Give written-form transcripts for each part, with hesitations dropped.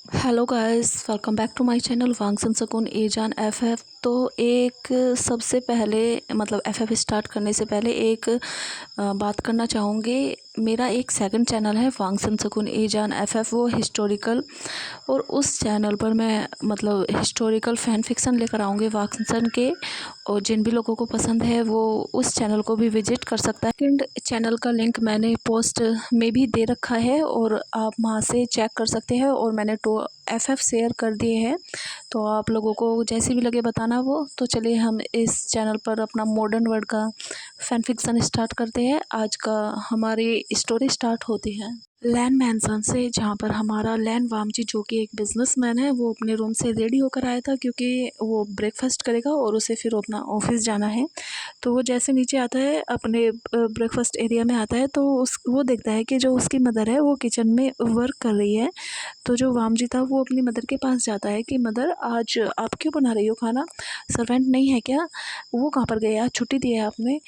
Hello guys, welcome back to my channel वांगसन सुकून ईजान एफएफ। तो एक सबसे पहले मतलब एफएफ स्टार्ट करने से पहले एक बात करना चाहूँगी। मेरा एक सेकंड चैनल है वांगसन सुकून ईजान एफएफ, वो हिस्टोरिकल, और उस चैनल पर मैं मतलब हिस्टोरिकल फ़ैन फिक्सन लेकर आऊँगी वांगसन के। और जिन भी लोगों को पसंद है वो उस चैनल को भी विजिट कर सकता है। सेकंड चैनल का लिंक मैंने पोस्ट में भी दे रखा है और आप वहाँ से चेक कर सकते हैं, और मैंने तो एफएफ शेयर कर दिए हैं, तो आप लोगों को जैसे भी लगे बताना वो। तो चलिए हम इस चैनल पर अपना मॉडर्न वर्ल्ड का फैन फिक्सन स्टार्ट करते हैं। आज का हमारी स्टोरी स्टार्ट होती है लैन मैंसन से, जहाँ पर हमारा लैन वामजी, जो कि एक बिजनेसमैन है, वो अपने रूम से रेडी होकर आया था क्योंकि वो ब्रेकफास्ट करेगा और उसे फिर अपना ऑफिस जाना है। तो वो जैसे नीचे आता है, अपने ब्रेकफास्ट एरिया में आता है, तो वो देखता है कि जो उसकी मदर है वो किचन में वर्क कर रही है। तो जो वामजी था वो अपनी मदर के पास जाता है कि मदर, आज आप क्यों बना रही हो खाना, सर्वेंट नहीं है क्या, वो कहाँ पर गए, आज छुट्टी दी है आपने।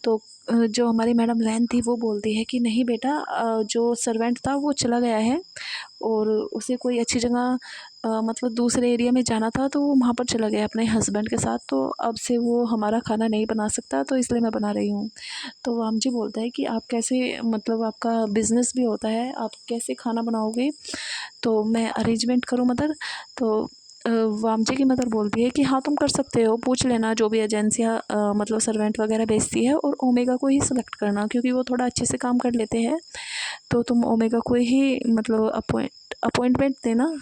तो जो हमारी मैडम लैन थी वो बोलती है कि नहीं बेटा, जो सर्वेंट था वो चला गया है और उसे कोई अच्छी जगह मतलब दूसरे एरिया में जाना था, तो वो वहाँ पर चला गया अपने हस्बैंड के साथ, तो अब से वो हमारा खाना नहीं बना सकता, तो इसलिए मैं बना रही हूँ। तो वाम जी बोलता है कि आप कैसे, मतलब आपका बिज़नेस भी होता है, आप कैसे खाना बनाओगे, तो मैं अरेंजमेंट करूँ मदर। तो वामजी की मदर बोलती है कि हाँ तुम कर सकते हो, पूछ लेना जो भी एजेंसियाँ मतलब सर्वेंट वगैरह भेजती है, और ओमेगा को ही सिलेक्ट करना क्योंकि वो थोड़ा अच्छे से काम कर लेते हैं, तो तुम ओमेगा को ही मतलब अपॉइंटमेंट देना।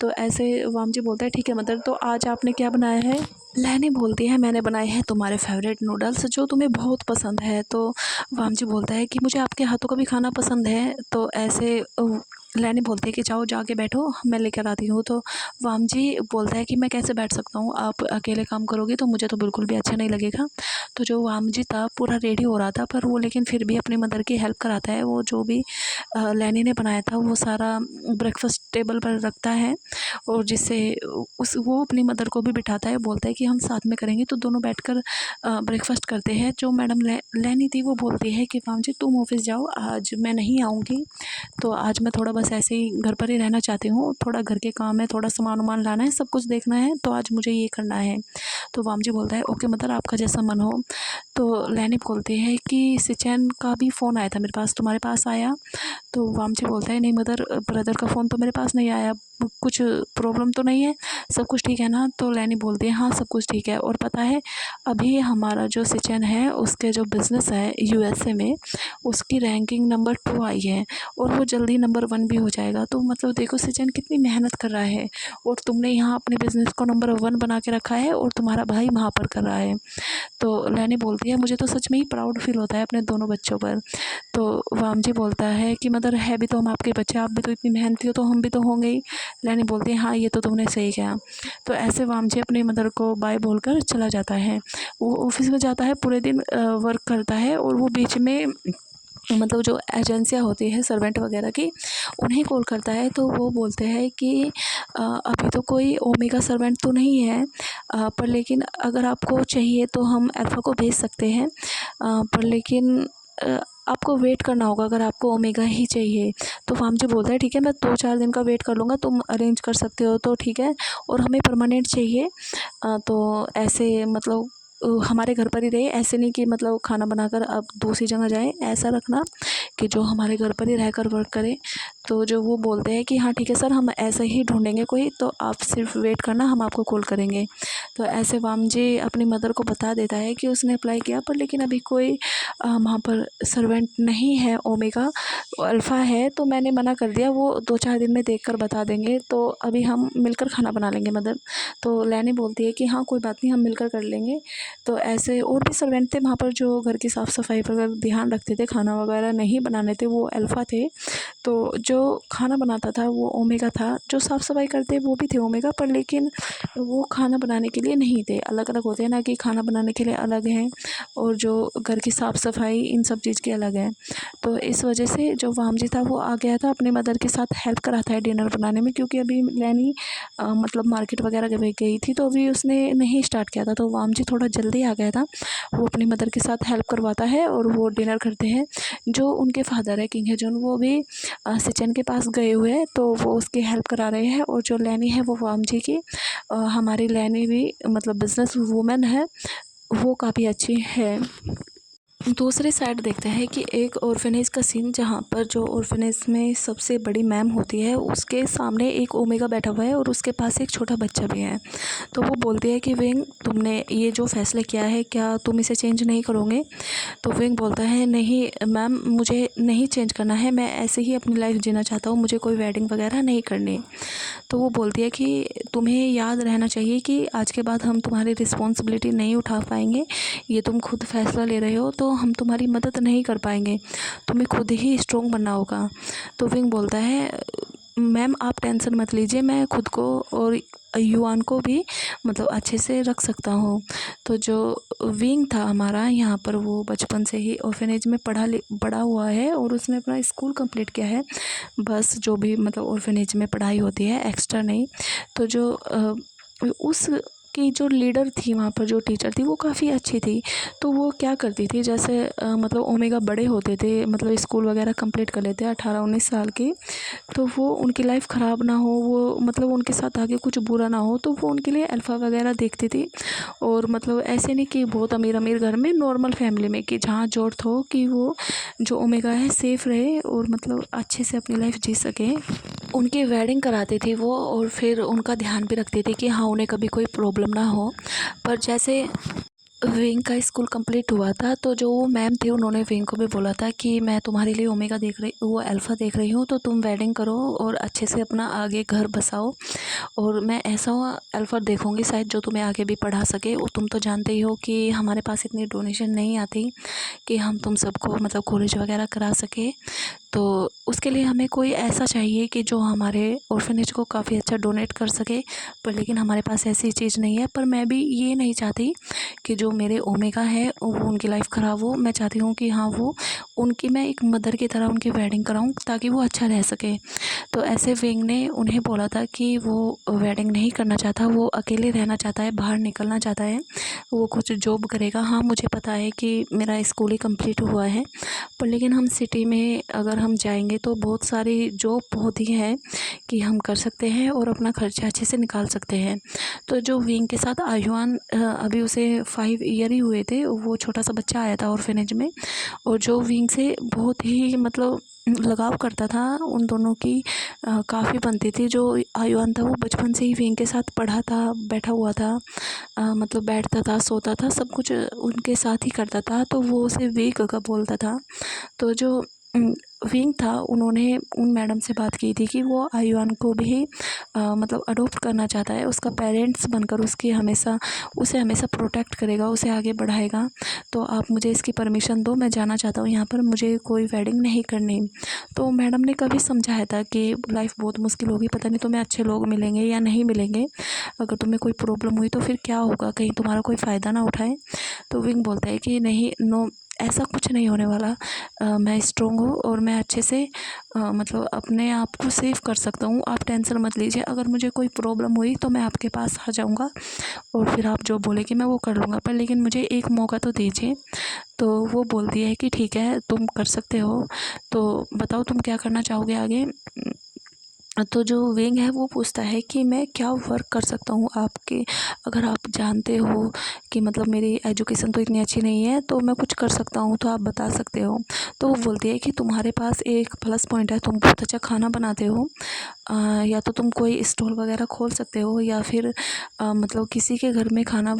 तो ऐसे वामजी बोलता है ठीक है मदर। तो आज आपने क्या बनाया है। लैनी बोलती है मैंने बनाए हैं तुम्हारे फेवरेट नूडल्स, जो तुम्हें बहुत पसंद है। तो वामजी बोलता है कि मुझे आपके हाथों का भी खाना पसंद है। तो ऐसे लैनी बोलती है कि जाओ जाके बैठो, मैं लेकर आती हूँ। तो वामजी बोलता है कि मैं कैसे बैठ सकता हूँ, आप अकेले काम करोगे तो मुझे तो बिल्कुल भी अच्छा नहीं लगेगा। तो जो वामजी था पूरा रेडी हो रहा था, पर वो लेकिन फिर भी अपनी मदर की हेल्प कराता है। वो जो भी लैनी ने बनाया था वो सारा ब्रेकफास्ट टेबल पर रखता है, और जिससे वो अपनी मदर को भी बिठाता है, बोलता है कि हम साथ में करेंगे। तो दोनों बैठकर ब्रेकफास्ट करते हैं। जो मैडम लैनी थी वो बोलती है कि वाम जी तुम ऑफिस जाओ, आज मैं नहीं आऊँगी, तो आज मैं थोड़ा बस ऐसे ही घर पर ही रहना चाहती हूँ, थोड़ा घर के काम है, थोड़ा सामान वामान लाना है, सब कुछ देखना है, तो आज मुझे ये करना है। तो वाम जी बोलता है ओके मदर, आपका जैसा मन हो। तो लैनी बोलती है कि सिचैन का भी फ़ोन आया था मेरे पास, तुम्हारे पास आया। तो वामजी बोलता है नहीं मदर, ब्रदर का फ़ोन तो मेरे पास नहीं आया, कुछ प्रॉब्लम तो नहीं है, सब कुछ ठीक है ना। तो लैनी बोलती है हाँ सब कुछ ठीक है, और पता है अभी हमारा जो सिचन है उसके जो बिज़नेस है यूएसए में, उसकी रैंकिंग नंबर 2 आई है, और वो जल्दी नंबर 1 भी हो जाएगा। तो मतलब देखो सिचन कितनी मेहनत कर रहा है, और तुमने यहाँ अपने बिज़नेस को नंबर 1 बना के रखा है, और तुम्हारा भाई वहाँ पर कर रहा है। तो लैनी बोलती है मुझे तो सच में ही प्राउड फील होता है अपने दोनों बच्चों पर। तो वामजी बोलता है कि मदर है भी तो हम आपके बच्चे, आप भी तो इतनी मेहनती हो तो हम भी तो होंगे ही। लैनी बोलती है हाँ ये तो तुमने सही कहा। तो ऐसे वामजी अपनी मदर को बाय बोलकर चला जाता है। वो ऑफिस में जाता है, पूरे दिन वर्क करता है, और वो बीच में मतलब जो एजेंसियाँ होती है सर्वेंट वगैरह की, उन्हें कॉल करता है। तो वो बोलते हैं कि अभी तो कोई ओमेगा सर्वेंट तो नहीं है, पर लेकिन अगर आपको चाहिए तो हम अल्फ़ा को भेज सकते हैं, पर लेकिन आपको वेट करना होगा अगर आपको ओमेगा ही चाहिए। तो वामजी बोलता है ठीक है, मैं 2-4 दिन का वेट कर लूँगा, तुम अरेंज कर सकते हो तो ठीक है, और हमें परमानेंट चाहिए। तो ऐसे मतलब हमारे घर पर ही रहे, ऐसे नहीं कि मतलब खाना बनाकर अब दूसरी जगह जाए, ऐसा रखना कि जो हमारे घर पर ही रहकर वर्क करे। तो जो वो बोलते हैं कि हाँ ठीक है सर, हम ऐसे ही ढूंढेंगे कोई, तो आप सिर्फ वेट करना, हम आपको कॉल करेंगे। तो ऐसे वामजी अपनी मदर को बता देता है कि उसने अप्लाई किया, पर लेकिन अभी कोई वहाँ पर सर्वेंट नहीं है ओमेगा, अल्फ़ा है, तो मैंने मना कर दिया, वो 2-4 दिन में देखकर बता देंगे, तो अभी हम मिलकर खाना बना लेंगे मदर। तो लैनी बोलती है कि हाँ कोई बात नहीं, हम मिलकर कर लेंगे। तो ऐसे और भी सर्वेंट थे वहाँ पर जो घर की साफ़ सफाई पर ध्यान रखते थे, खाना वगैरह नहीं बनाने थे, वो अल्फ़ा थे। तो जो खाना बनाता था वो ओमेगा था, जो साफ़ सफाई करते वो भी थे ओमेगा, पर लेकिन वो खाना बनाने के लिए नहीं थे। अलग अलग होते हैं ना, कि खाना बनाने के लिए अलग हैं और जो घर की साफ़ सफाई इन सब चीज़ के अलग है। तो इस वजह से जो वामजी था वो आ गया था, अपनी मदर के साथ हेल्प कराता है डिनर बनाने में, क्योंकि अभी लैनी मतलब मार्केट वगैरह गई थी, तो अभी उसने नहीं स्टार्ट किया था, तो वामजी थोड़ा जल्दी आ गया था। वो अपनी मदर के साथ हेल्प करवाता है और वो डिनर करते हैं। जो उनके फादर है किंग हेजन, वो भी सिचन किचन के पास गए हुए हैं, तो वो उसकी हेल्प करा रहे हैं। और जो लैनी है वो वाम जी की, हमारी लैनी भी मतलब बिज़नेस वूमेन है, वो काफ़ी अच्छी है। दूसरी साइड देखते हैं कि एक ऑर्फनेज का सीन, जहाँ पर जो ऑर्फनेज में सबसे बड़ी मैम होती है उसके सामने एक ओमेगा बैठा हुआ है और उसके पास एक छोटा बच्चा भी है। तो वो बोलती है कि विंग, तुमने ये जो फ़ैसला किया है क्या तुम इसे चेंज नहीं करोगे? तो विंग बोलता है, नहीं मैम, मुझे नहीं चेंज करना है, मैं ऐसे ही अपनी लाइफ जीना चाहता हूँ, मुझे कोई वेडिंग वगैरह नहीं करनी। तो वो बोलती है कि तुम्हें याद रहना चाहिए कि आज के बाद हम तुम्हारी रिस्पॉन्सिबिलिटी नहीं उठा पाएंगे, ये तुम खुद फैसला ले रहे हो, तो हम तुम्हारी मदद नहीं कर पाएंगे, तुम्हें खुद ही स्ट्रॉन्ग बनना होगा। तो विंग बोलता है, मैम आप टेंशन मत लीजिए, मैं खुद को और युआन को भी मतलब अच्छे से रख सकता हूँ। तो जो विंग था हमारा यहाँ पर, वो बचपन से ही ऑर्फेनेज में पढ़ा हुआ है और उसने अपना स्कूल कंप्लीट किया है। बस जो भी मतलब ऑर्फेनेज में पढ़ाई होती है, एक्स्ट्रा नहीं। तो जो उस की जो लीडर थी वहाँ पर, जो टीचर थी, वो काफ़ी अच्छी थी। तो वो क्या करती थी, जैसे मतलब ओमेगा बड़े होते थे, मतलब स्कूल वगैरह कंप्लीट कर लेते 18-19 साल के, तो वो उनकी लाइफ ख़राब ना हो, वो मतलब उनके साथ आगे कुछ बुरा ना हो, तो वो उनके लिए अल्फ़ा वगैरह देखती थी। और मतलब ऐसे नहीं कि बहुत अमीर अमीर घर में, नॉर्मल फैमिली में, कि जहाँ ज़रूरत हो कि वो जो ओमेगा है सेफ़ रहे और मतलब अच्छे से अपनी लाइफ जी सके। उनकी वेडिंग कराती थी वो, और फिर उनका ध्यान भी रखती थी कि हाँ, उन्हें कभी कोई प्रॉब्लम ना हो। पर जैसे विंग का स्कूल कंप्लीट हुआ था, तो जो मैम थी उन्होंने विंग को भी बोला था कि मैं तुम्हारे लिए ओमेगा देख रही, वो अल्फ़ा देख रही हूँ, तो तुम वेडिंग करो और अच्छे से अपना आगे घर बसाओ, और मैं ऐसा अल्फ़ा देखूँगी शायद जो तुम्हें आगे भी पढ़ा सके। और तुम तो जानते ही हो कि हमारे पास इतनी डोनेशन नहीं आती कि हम तुम सबको मतलब कॉलेज वगैरह करा सके। तो उसके लिए हमें कोई ऐसा चाहिए कि जो हमारे ऑर्फनेज को काफ़ी अच्छा डोनेट कर सके, पर लेकिन हमारे पास ऐसी चीज़ नहीं है। पर मैं भी ये नहीं चाहती कि जो मेरे ओमेगा है वो उनकी लाइफ ख़राब हो। मैं चाहती हूँ कि हाँ, वो उनकी, मैं एक मदर की तरह उनकी वेडिंग कराऊँ ताकि वो अच्छा रह सके। तो ऐसे विंग ने उन्हें बोला था कि वो वेडिंग नहीं करना चाहता, वो अकेले रहना चाहता है, बाहर निकलना चाहता है, वो कुछ जॉब करेगा। हाँ, मुझे पता है कि मेरा स्कूल ही कंप्लीट हुआ है, पर लेकिन हम सिटी में अगर हम जाएंगे तो बहुत सारी जॉब होती है कि हम कर सकते हैं और अपना खर्चा अच्छे से निकाल सकते हैं। तो जो विंग के साथ आयुआन, अभी उसे 5 ईयर ही हुए थे, वो छोटा सा बच्चा आया था ऑर्फेनेज में, और जो विंग से बहुत ही मतलब लगाव करता था, उन दोनों की काफ़ी बनती थी। जो आयुआन था वो बचपन से ही विंग के साथ पढ़ा था, बैठा हुआ था, मतलब बैठता था, सोता था, सब कुछ उनके साथ ही करता था, तो वो उसे वे गगा बोलता था। तो जो विंग था, उन्होंने उन मैडम से बात की थी कि वो आयुआन को भी मतलब अडॉप्ट करना चाहता है, उसका पेरेंट्स बनकर उसे हमेशा प्रोटेक्ट करेगा, उसे आगे बढ़ाएगा। तो आप मुझे इसकी परमिशन दो, मैं जाना चाहता हूँ यहाँ पर, मुझे कोई वेडिंग नहीं करनी। तो मैडम ने कभी समझाया था कि लाइफ बहुत मुश्किल होगी, पता नहीं तुम्हें अच्छे लोग मिलेंगे या नहीं मिलेंगे, अगर तुम्हें कोई प्रॉब्लम हुई तो फिर क्या होगा, कहीं तुम्हारा कोई फ़ायदा ना उठाए। तो विंग बोलता है कि नहीं, नो, ऐसा कुछ नहीं होने वाला, मैं स्ट्रॉन्ग हूँ और मैं अच्छे से मतलब अपने आप को सेव कर सकता हूँ, आप टेंशन मत लीजिए, अगर मुझे कोई प्रॉब्लम हुई तो मैं आपके पास आ जाऊँगा और फिर आप जो बोलेगी मैं वो कर लूँगा, पर लेकिन मुझे एक मौका तो दीजिए। तो वो बोलती है कि ठीक है, तुम कर सकते हो, तो बताओ तुम क्या करना चाहोगे आगे। तो जो विंग है वो पूछता है कि मैं क्या वर्क कर सकता हूँ आपके, अगर आप जानते हो कि मतलब मेरी एजुकेशन तो इतनी अच्छी नहीं है, तो मैं कुछ कर सकता हूँ तो आप बता सकते हो। तो वो बोलती है कि तुम्हारे पास एक प्लस पॉइंट है, तुम बहुत अच्छा खाना बनाते हो, या तो तुम कोई स्टॉल वगैरह खोल सकते हो, या फिर मतलब किसी के घर में खाना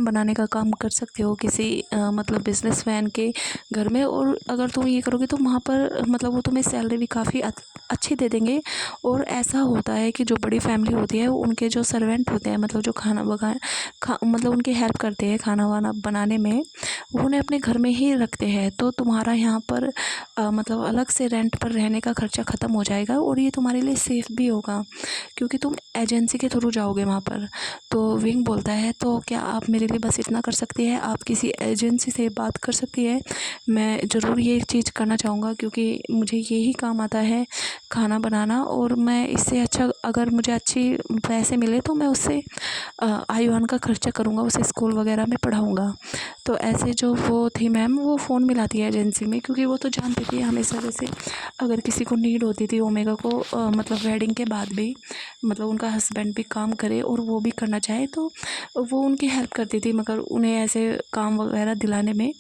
बनाने का काम कर सकते हो, किसी मतलब बिजनेसमैन के घर में। और अगर तुम ये करोगे तो वहाँ पर मतलब वो तुम्हें सैलरी भी काफ़ी अच्छी दे देंगे। और ऐसा होता है कि जो बड़ी फैमिली होती है, उनके जो सर्वेंट होते हैं, मतलब जो मतलब उनकी हेल्प करते हैं खाना वाना बनाने में, वो उन्हें अपने घर में ही रखते हैं। तो तुम्हारा यहाँ पर मतलब अलग से रेंट पर रहने का खर्चा ख़त्म हो जाएगा, और ये तुम्हारे लिए सेफ़ भी होगा क्योंकि तुम एजेंसी के थ्रू जाओगे वहाँ पर। तो विंग बोलता है, तो क्या आप मेरे लिए बस इतना कर सकती है, आप किसी एजेंसी से बात कर सकती है, मैं ज़रूर ये चीज़ करना चाहूँगा क्योंकि मुझे यही काम आता है, खाना बनाना। और मैं इससे अच्छा अगर मुझे अच्छी पैसे मिले तो मैं उससे आई-1 का खर्चा करूँगा, उसे स्कूल वगैरह में पढ़ाऊँगा। तो ऐसे जो वो थी मैम, वो फ़ोन मिलाती है एजेंसी में, क्योंकि वो तो जानती थी हमेशा जैसे अगर किसी को नीड होती थी ओमेगा को मतलब वेडिंग के बाद भी, मतलब उनका हस्बैंड भी काम करे और वो भी करना चाहे तो वो उनकी हेल्प करती थी, मगर उन्हें ऐसे काम वगैरह दिलाने में।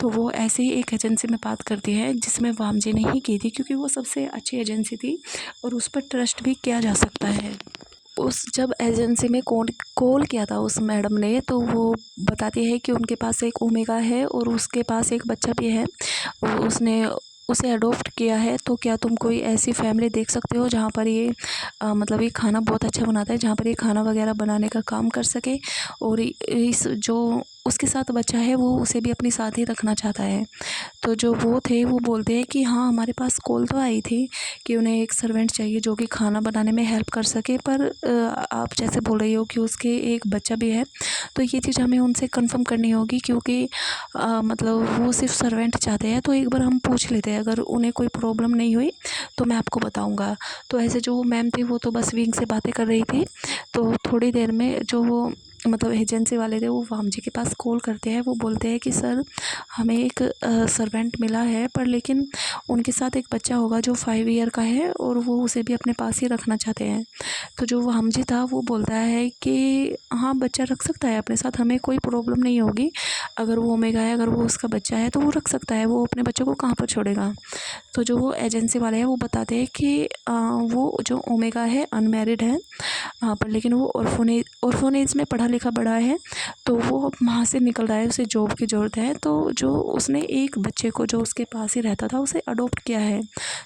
तो वो ऐसे ही एक एजेंसी में बात करती है जिसमें वाम जी ने ही की थी, क्योंकि वो सबसे अच्छी एजेंसी थी और उस पर ट्रस्ट भी किया जा सकता है। उस जब एजेंसी में कॉल किया था उस मैडम ने, तो वो बताती है कि उनके पास एक ओमेगा है और उसके पास एक बच्चा भी है और उसने उसे अडॉप्ट किया है। तो क्या तुम कोई ऐसी फैमिली देख सकते हो जहाँ पर ये मतलब ये खाना बहुत अच्छा बनाता है, जहाँ पर ये खाना वगैरह बनाने का काम कर सके, और इस जो उसके साथ बच्चा है वो उसे भी अपने साथ ही रखना चाहता है। तो जो वो थे वो बोलते हैं कि हाँ, हमारे पास कॉल तो आई थी कि उन्हें एक सर्वेंट चाहिए जो कि खाना बनाने में हेल्प कर सके, पर आप जैसे बोल रही हो कि उसके एक बच्चा भी है, तो ये चीज़ हमें उनसे कंफर्म करनी होगी, क्योंकि मतलब वो सिर्फ सर्वेंट चाहते हैं। तो एक बार हम पूछ लेते हैं, अगर उन्हें कोई प्रॉब्लम नहीं हुई तो मैं आपको बताऊँगा। तो ऐसे जो मैम थी वो तो बस विंग से बातें कर रही थी। तो थोड़ी देर में जो वो मतलब एजेंसी वाले थे वो वाम जी के पास कॉल करते हैं। वो बोलते हैं कि सर, हमें एक सर्वेंट मिला है, पर लेकिन उनके साथ एक बच्चा होगा जो 5 ईयर का है और वो उसे भी अपने पास ही रखना चाहते हैं। तो जो वाम जी था वो बोलता है कि हाँ, बच्चा रख सकता है अपने साथ, हमें कोई प्रॉब्लम नहीं होगी। अगर वो ओमेगा है, अगर वो उसका बच्चा है तो वो रख सकता है, वो अपने बच्चे को कहाँ पर छोड़ेगा। तो जो वो एजेंसी वाले हैं वो बताते हैं कि वो जो ओमेगा है अनमैरिड है, पर लेकिन वो ऑर्फनेज में पढ़ा लिखा बड़ा है, तो वो वहाँ से निकल रहा है, उसे जॉब की ज़रूरत है। तो जो उसने एक बच्चे को जो उसके पास ही रहता था उसे अडॉप्ट किया है,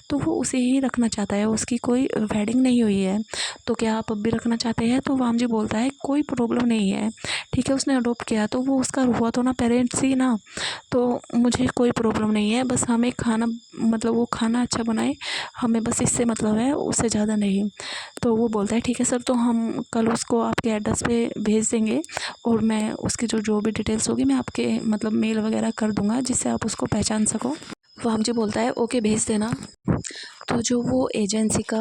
तो वो उसे ही रखना चाहता है, उसकी कोई वेडिंग नहीं हुई है। तो क्या आप अब भी रखना चाहते हैं? तो वाम जी बोलता है कोई प्रॉब्लम नहीं है, ठीक है, उसने अडॉप्ट किया तो वो उसका हुआ तो ना पेरेंट्स ही ना, तो मुझे कोई प्रॉब्लम नहीं है, बस हमें खाना मतलब वो खाना अच्छा बनाए, हमें बस इससे मतलब है, उससे ज़्यादा नहीं। तो वो बोलता है ठीक है सर, तो हम कल उसको आपके एड्रेस पे भेज देंगे और मैं उसकी जो भी डिटेल्स होगी मैं आपके मतलब मेल वगैरह कर दूँगा, जिससे आप उसको पहचान सको। वाम जी बोलता है ओके, भेज देना। तो जो वो एजेंसी का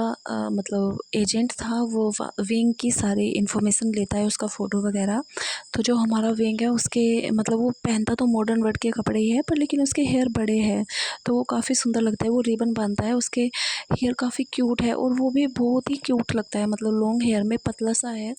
मतलब एजेंट था वो विंग की सारी इन्फॉर्मेशन लेता है, उसका फ़ोटो वगैरह। तो जो हमारा विंग है उसके मतलब वो पहनता तो मॉडर्न वर्ड के कपड़े ही है, पर लेकिन उसके हेयर बड़े हैं, तो वो काफ़ी सुंदर लगता है। वो रिबन बांधता है, उसके हेयर काफ़ी क्यूट है और वो भी बहुत ही क्यूट लगता है, मतलब लॉन्ग हेयर में पतला सा है।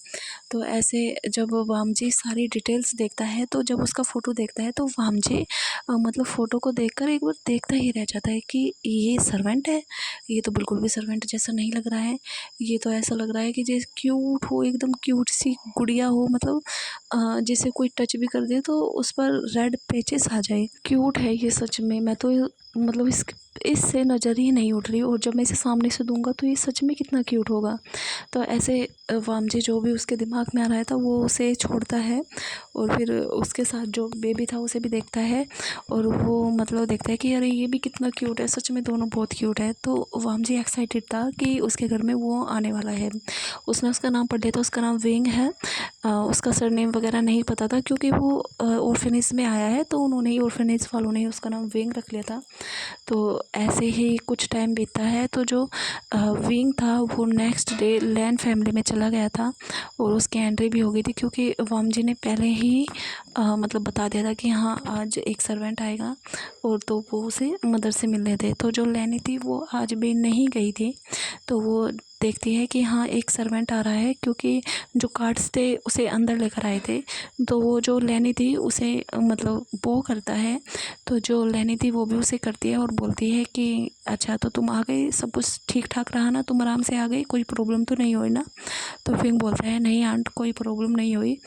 तो ऐसे जब वाम जी सारी डिटेल्स देखता है, तो जब उसका फ़ोटो देखता है तो वाम जी मतलब फ़ोटो को देखकर एक बार देखता ही रह जाता है कि ये सर्वेंट है, ये तो बिल्कुल भी सर्वेंट जैसा नहीं लग रहा है। ये तो ऐसा लग रहा है कि जैसे क्यूट हो, एकदम क्यूट सी गुड़िया हो, मतलब जिसे कोई टच भी कर दे तो उस पर रेड पैचेस आ जाए। क्यूट है ये सच में, मैं तो मतलब इससे नज़र ही नहीं उठ रही, और जब मैं इसे सामने से दूंगा तो ये सच में कितना क्यूट होगा। तो ऐसे वाम जी जो भी उसके दिमाग में आ रहा था वो उसे छोड़ता है और फिर उसके साथ जो बेबी था उसे भी देखता है, और वो मतलब देखता है कि अरे ये भी कितना क्यूट है, सच में दोनों बहुत क्यूट है। तो वाम जी एक्साइटेड था कि उसके घर में वो आने वाला है। उसने उसका नाम पढ़ लिया था, उसका नाम विंग है। उसका सरनेम वगैरह नहीं पता था, क्योंकि वो ऑर्फनेज में आया है तो उन्होंने ही, ऑर्फनेज वालों ने उसका नाम विंग रख लिया था। तो ऐसे ही कुछ टाइम बीतता है, तो जो विंग था वो नेक्स्ट डे लैन फैमिली में चला गया था और उसकी एंट्री भी हो गई थी, क्योंकि वाम जी ने पहले ही मतलब बता दिया था कि हाँ, आज एक सर्वेंट आएगा, और तो वो उसे मदर से मिलने थे। तो जो लैनी थी वो आज भी नहीं गई थी, तो वो देखती है कि हाँ, एक सर्वेंट आ रहा है, क्योंकि जो कार्ड्स थे उसे अंदर लेकर आए थे। तो वो जो लैनी थी उसे मतलब वो करता है, तो जो लैनी थी वो भी उसे करती है और बोलती है कि अच्छा, तो तुम आ गए, सब कुछ ठीक ठाक रहा ना, तुम आराम से आ गई, कोई प्रॉब्लम तो नहीं हुई ना? तो फिंग बोलता है नहीं आंट, कोई प्रॉब्लम नहीं हुई।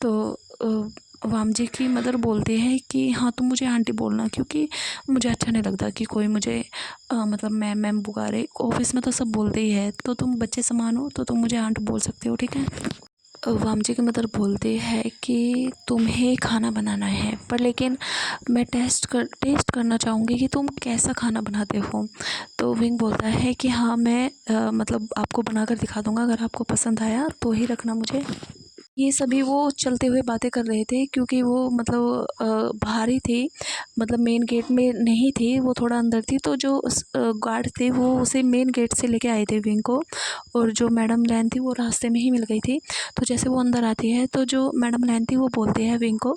तो वाम जी की मदर बोलती है कि हाँ, तुम मुझे आंटी बोलना, क्योंकि मुझे अच्छा नहीं लगता कि कोई मुझे मतलब मैम मैम पुकारे। ऑफिस में तो सब बोलते ही है, तो तुम बच्चे समान हो तो तुम मुझे आंट बोल सकते हो, ठीक है। वाम जी की मदर बोलती है कि तुम्हें खाना बनाना है, पर लेकिन मैं टेस्ट करना चाहूँगी कि तुम कैसा खाना बनाते हो। तो विंग बोलता है कि हाँ, मैं मतलब आपको बनाकर दिखा दूँगा, अगर आपको पसंद आया तो ही रखना मुझे। ये सभी वो चलते हुए बातें कर रहे थे क्योंकि वो मतलब बाहर ही थी, मतलब मेन गेट में नहीं थी, वो थोड़ा अंदर थी। तो जो गार्ड थे वो उसे मेन गेट से लेके आए थे विंग को, और जो मैडम लैन थी वो रास्ते में ही मिल गई थी। तो जैसे वो अंदर आती है तो जो मैडम लैन थी वो बोलती है विंग को,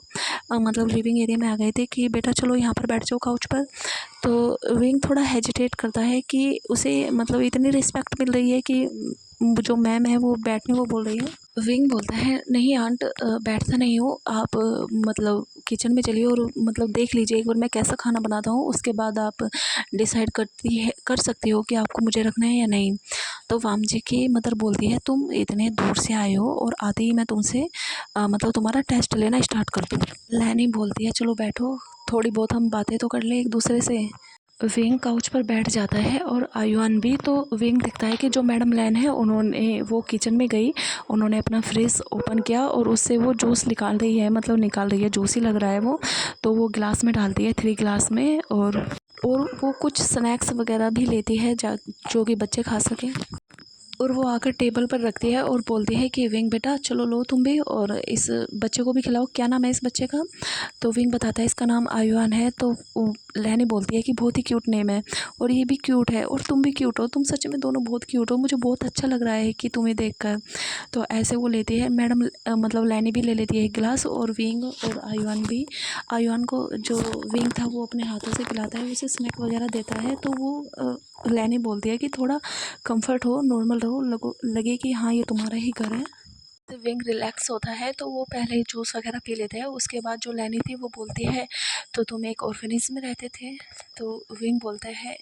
मतलब लिविंग एरिया में आ गए थे, कि बेटा चलो यहाँ पर बैठ जाओ काउच पर। तो विंग थोड़ा हेजिटेट करता है कि उसे मतलब इतनी रिस्पेक्ट मिल रही है कि जो मैम है वो बैठने को बोल रही है। विंग बोलता है नहीं आंट, बैठता नहीं हूँ, आप मतलब किचन में चलिए और मतलब देख लीजिए एक बार मैं कैसा खाना बनाता हूँ, उसके बाद आप डिसाइड कर सकती हो कि आपको मुझे रखना है या नहीं। तो वाम जी की मदर बोलती है तुम इतने दूर से आए हो और आते ही मैं तुमसे मतलब तुम्हारा टेस्ट लेना स्टार्ट कर दूँ। लैनी बोलती है चलो बैठो, थोड़ी बहुत हम बातें तो कर ले एक दूसरे से। विंग काउच पर बैठ जाता है और आयुआन भी। तो विंग दिखता है कि जो मैडम लैन है उन्होंने वो किचन में गई, उन्होंने अपना फ्रिज ओपन किया और उससे वो जूस निकाल रही है, मतलब निकाल रही है, जूस ही लग रहा है वो। तो वो गिलास में डालती है 3 गिलास में, और वो कुछ स्नैक्स वगैरह भी लेती है जो कि बच्चे खा सकें। और वो आकर टेबल पर रखती है और बोलती है कि विंग बेटा चलो लो तुम भी, और इस बच्चे को भी खिलाओ, क्या नाम है इस बच्चे का। तो विंग बताता है इसका नाम आयुआन है। तो लैनी बोलती है कि बहुत ही क्यूट नेम है, और ये भी क्यूट है, और तुम भी क्यूट हो, तुम सच में दोनों बहुत क्यूट हो, मुझे बहुत अच्छा लग रहा है कि तुम्हें देखकर। तो ऐसे वो लेती है मैडम, मतलब लैनी भी ले लेती है 1 गिलास, और विंग और आयुआन भी। आयुआन को जो विंग था वो अपने हाथों से खिलाता है, उसे स्नैक वगैरह देता है। तो वो लैनी बोलती है कि थोड़ा कंफर्ट हो, नॉर्मल रहो, लगे कि हाँ ये तुम्हारा ही घर है। तो विंग रिलैक्स होता है तो वो पहले जूस वगैरह पी लेते हैं। उसके बाद जो लैनी थी वो बोलती है तो तुम एक ऑर्फनेज में रहते थे। तो विंग बोलता है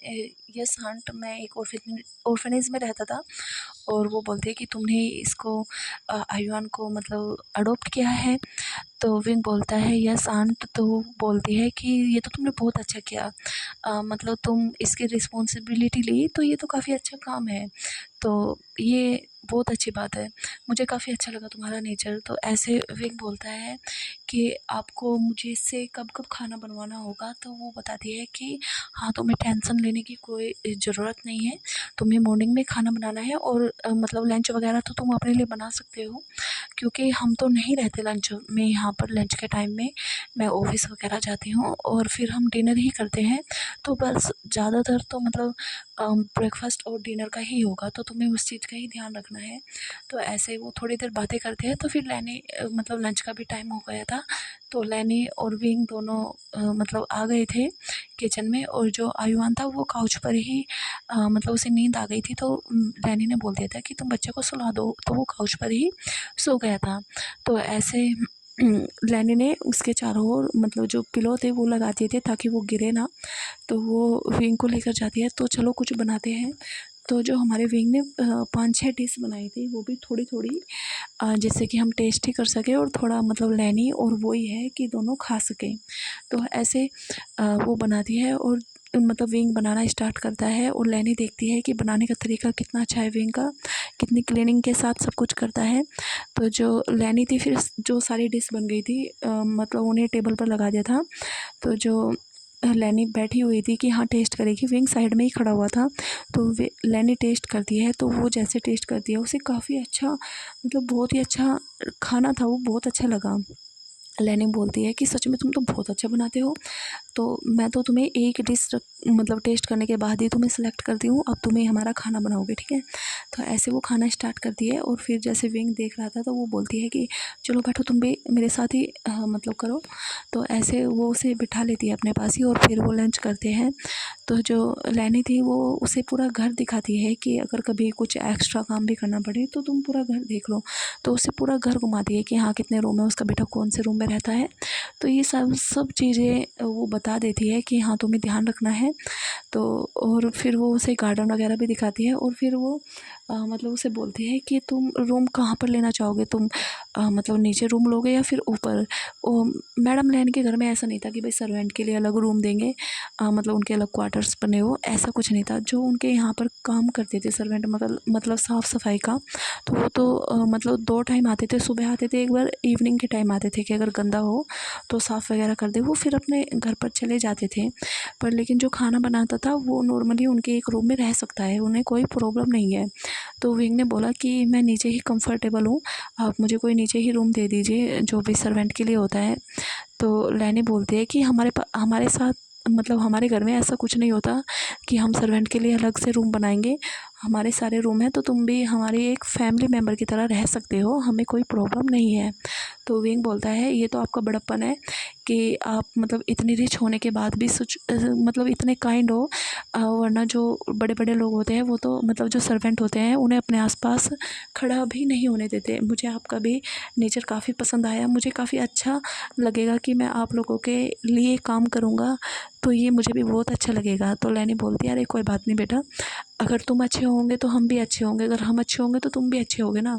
यस आंट, मैं एक ऑर्फनेज में रहता था। और वो बोलते हैं कि तुमने इसको आयुआन को मतलब अडोप्ट किया है। तो विंग बोलता है यस आंट। तो वो बोलती है कि ये तो तुमने बहुत अच्छा किया, मतलब तुम इसकी रिस्पॉन्सिबिलिटी ली, तो ये तो काफ़ी अच्छा काम है। तो ये बहुत अच्छी बात है, मुझे काफ़ी अच्छा लगा तुम्हारा नेचर। तो ऐसे विंग बोलता है कि आपको मुझे इससे कब कब खाना बनवाना होगा। तो वो बताती है कि हाँ तुम्हें टेंशन लेने की कोई ज़रूरत नहीं है, तुम्हें मॉर्निंग में खाना बनाना है, और मतलब लंच वगैरह तो तुम अपने लिए बना सकते हो, क्योंकि हम तो नहीं रहते लंच में यहाँ पर। लंच के टाइम में मैं ऑफिस वगैरह जाती हूँ और फिर हम डिनर ही करते हैं। तो बस ज़्यादातर तो मतलब ब्रेकफास्ट और डिनर का ही होगा, तो तुम्हें उस चीज़ का ही ध्यान रखना है। तो ऐसे वो थोड़ी देर बातें करते हैं। तो फिर लैनी मतलब लंच का भी टाइम हो गया था। तो लैनी और विंग दोनों मतलब आ गए थे किचन में, और जो आयुआन था वो काउच पर ही मतलब उसे नींद आ गई थी। तो लैनी ने बोल दिया था कि तुम बच्चे को सुला दो, तो वो काउच पर ही सो गया था। तो ऐसे लैनी ने उसके चारों ओर मतलब जो पिलो थे वो लगा दिए थे ताकि वो गिरे ना। तो वो विंग को लेकर जाती है, तो चलो कुछ बनाते हैं। तो जो हमारे विंग ने 5-6 डिश बनाई थी, वो भी थोड़ी थोड़ी, जिससे कि हम टेस्ट ही कर सकें, और थोड़ा मतलब लैनी और वो ही है कि दोनों खा सकें। तो ऐसे वो बनाती है, और मतलब विंग बनाना स्टार्ट करता है, और लैनी देखती है कि बनाने का तरीका कितना अच्छा है विंग का, कितनी क्लीनिंग के साथ सब कुछ करता है। तो जो लैनी थी फिर जो सारी डिश बन गई थी, मतलब उन्हें टेबल पर लगा दिया था। तो जो लैनी बैठी हुई थी कि हाँ टेस्ट करेगी, विंग साइड में ही खड़ा हुआ था। तो वे लैनी टेस्ट करती है, तो वो जैसे टेस्ट करती है उसे काफ़ी अच्छा, मतलब बहुत ही अच्छा खाना था, वो बहुत अच्छा लगा। लैनी बोलती है कि सच में तुम तो बहुत अच्छा बनाते हो, तो मैं तो तुम्हें एक डिश मतलब टेस्ट करने के बाद ही तुम्हें सेलेक्ट करती हूँ, अब तुम्हें हमारा खाना बनाओगे, ठीक है। तो ऐसे वो खाना स्टार्ट करती है, और फिर जैसे विंग देख रहा था तो वो बोलती है कि चलो बैठो तुम भी मेरे साथ ही मतलब करो। तो ऐसे वो उसे बिठा लेती है अपने पास ही, और फिर वो लंच करते हैं। तो जो लैनी थी वो उसे पूरा घर दिखाती है कि अगर कभी कुछ एक्स्ट्रा काम भी करना पड़े तो तुम पूरा घर देख लो। तो उसे पूरा घर घुमाती है कि हाँ कितने रूम है, उसका बेटा कौन से रूम में रहता है। तो ये सब सब चीज़ें वो बता देती है कि हाँ तुम्हें ध्यान रखना है। तो और फिर वो उसे गार्डन वगैरह भी दिखाती है, और फिर वो मतलब उसे बोलती है कि तुम रूम कहाँ पर लेना चाहोगे, तुम मतलब नीचे रूम लोगे या फिर ऊपर। मैडम लैन के घर में ऐसा नहीं था कि भाई सर्वेंट के लिए अलग रूम देंगे, मतलब उनके अलग क्वार्टर्स बने हो, ऐसा कुछ नहीं था। जो उनके यहाँ पर काम करते थे सर्वेंट, मतलब साफ़ सफाई का, तो वो तो मतलब 2 टाइम आते थे, सुबह आते थे एक बार, इवनिंग के टाइम आते थे कि अगर गंदा हो तो साफ़ वगैरह कर दे, वो फिर अपने घर पर चले जाते थे। पर लेकिन जो खाना बनाता था वो नॉर्मली उनके एक रूम में रह सकता है, उन्हें कोई प्रॉब्लम नहीं है। तो विंग ने बोला कि मैं नीचे ही कंफर्टेबल हूँ, आप मुझे कोई नीचे ही रूम दे दीजिए जो भी सर्वेंट के लिए होता है। तो लैनी बोलती है कि हमारे साथ मतलब हमारे घर में ऐसा कुछ नहीं होता कि हम सर्वेंट के लिए अलग से रूम बनाएंगे। हमारे सारे रूम हैं, तो तुम भी हमारी एक फैमिली मेम्बर की तरह रह सकते हो, हमें कोई प्रॉब्लम नहीं है। तो विंग बोलता है ये तो आपका बड़प्पन है कि आप मतलब इतनी रिच होने के बाद भी मतलब इतने काइंड हो। वरना जो बड़े बड़े लोग होते हैं वो तो मतलब जो सर्वेंट होते हैं उन्हें अपने आसपास खड़ा भी नहीं होने देते। मुझे आपका भी नेचर काफ़ी पसंद आया, मुझे काफ़ी अच्छा लगेगा कि मैं आप लोगों के लिए काम करूँगा, तो ये मुझे भी बहुत अच्छा लगेगा। तो लैनी बोलती है अरे कोई बात नहीं बेटा, अगर तुम अच्छे होंगे तो हम भी अच्छे होंगे, अगर हम अच्छे होंगे तो तुम भी अच्छे होगे ना।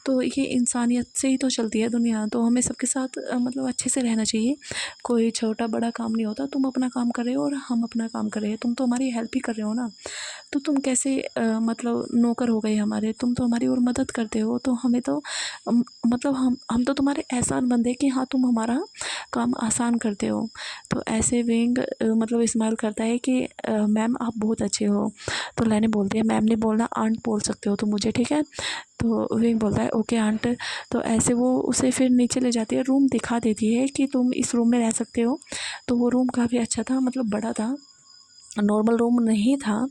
तो ये इंसानियत से ही तो चलती है दुनिया, तो हमें सबके साथ मतलब अच्छे से रहना चाहिए। कोई छोटा बड़ा काम नहीं होता, तुम अपना काम कर रहे हो और हम अपना काम कर रहे हैं, तुम तो हमारी हेल्प ही कर रहे हो ना। तो तुम कैसे मतलब नौकर हो गए हमारे, तुम तो हमारी और मदद करते हो, तो हमें तो मतलब हम तो तुम्हारे एहसान बंद है कि हाँ तुम हमारा काम आसान करते हो। तो ऐसे विंग मतलब इस्तेमाल करता है कि मैम आप बहुत अच्छे हो। तो लैनी बोलती है मैम नहीं बोलना, आंट बोल सकते हो तुम मुझे, ठीक है। तो विंग बोलता है ओके आंट। तो ऐसे वो उसे फिर नीचे ले जाती है, रूम दिखा देती है कि तुम इस रूम में रह सकते हो। तो वो रूम काफ़ी अच्छा था, मतलब बड़ा था, नॉर्मल रूम नहीं था।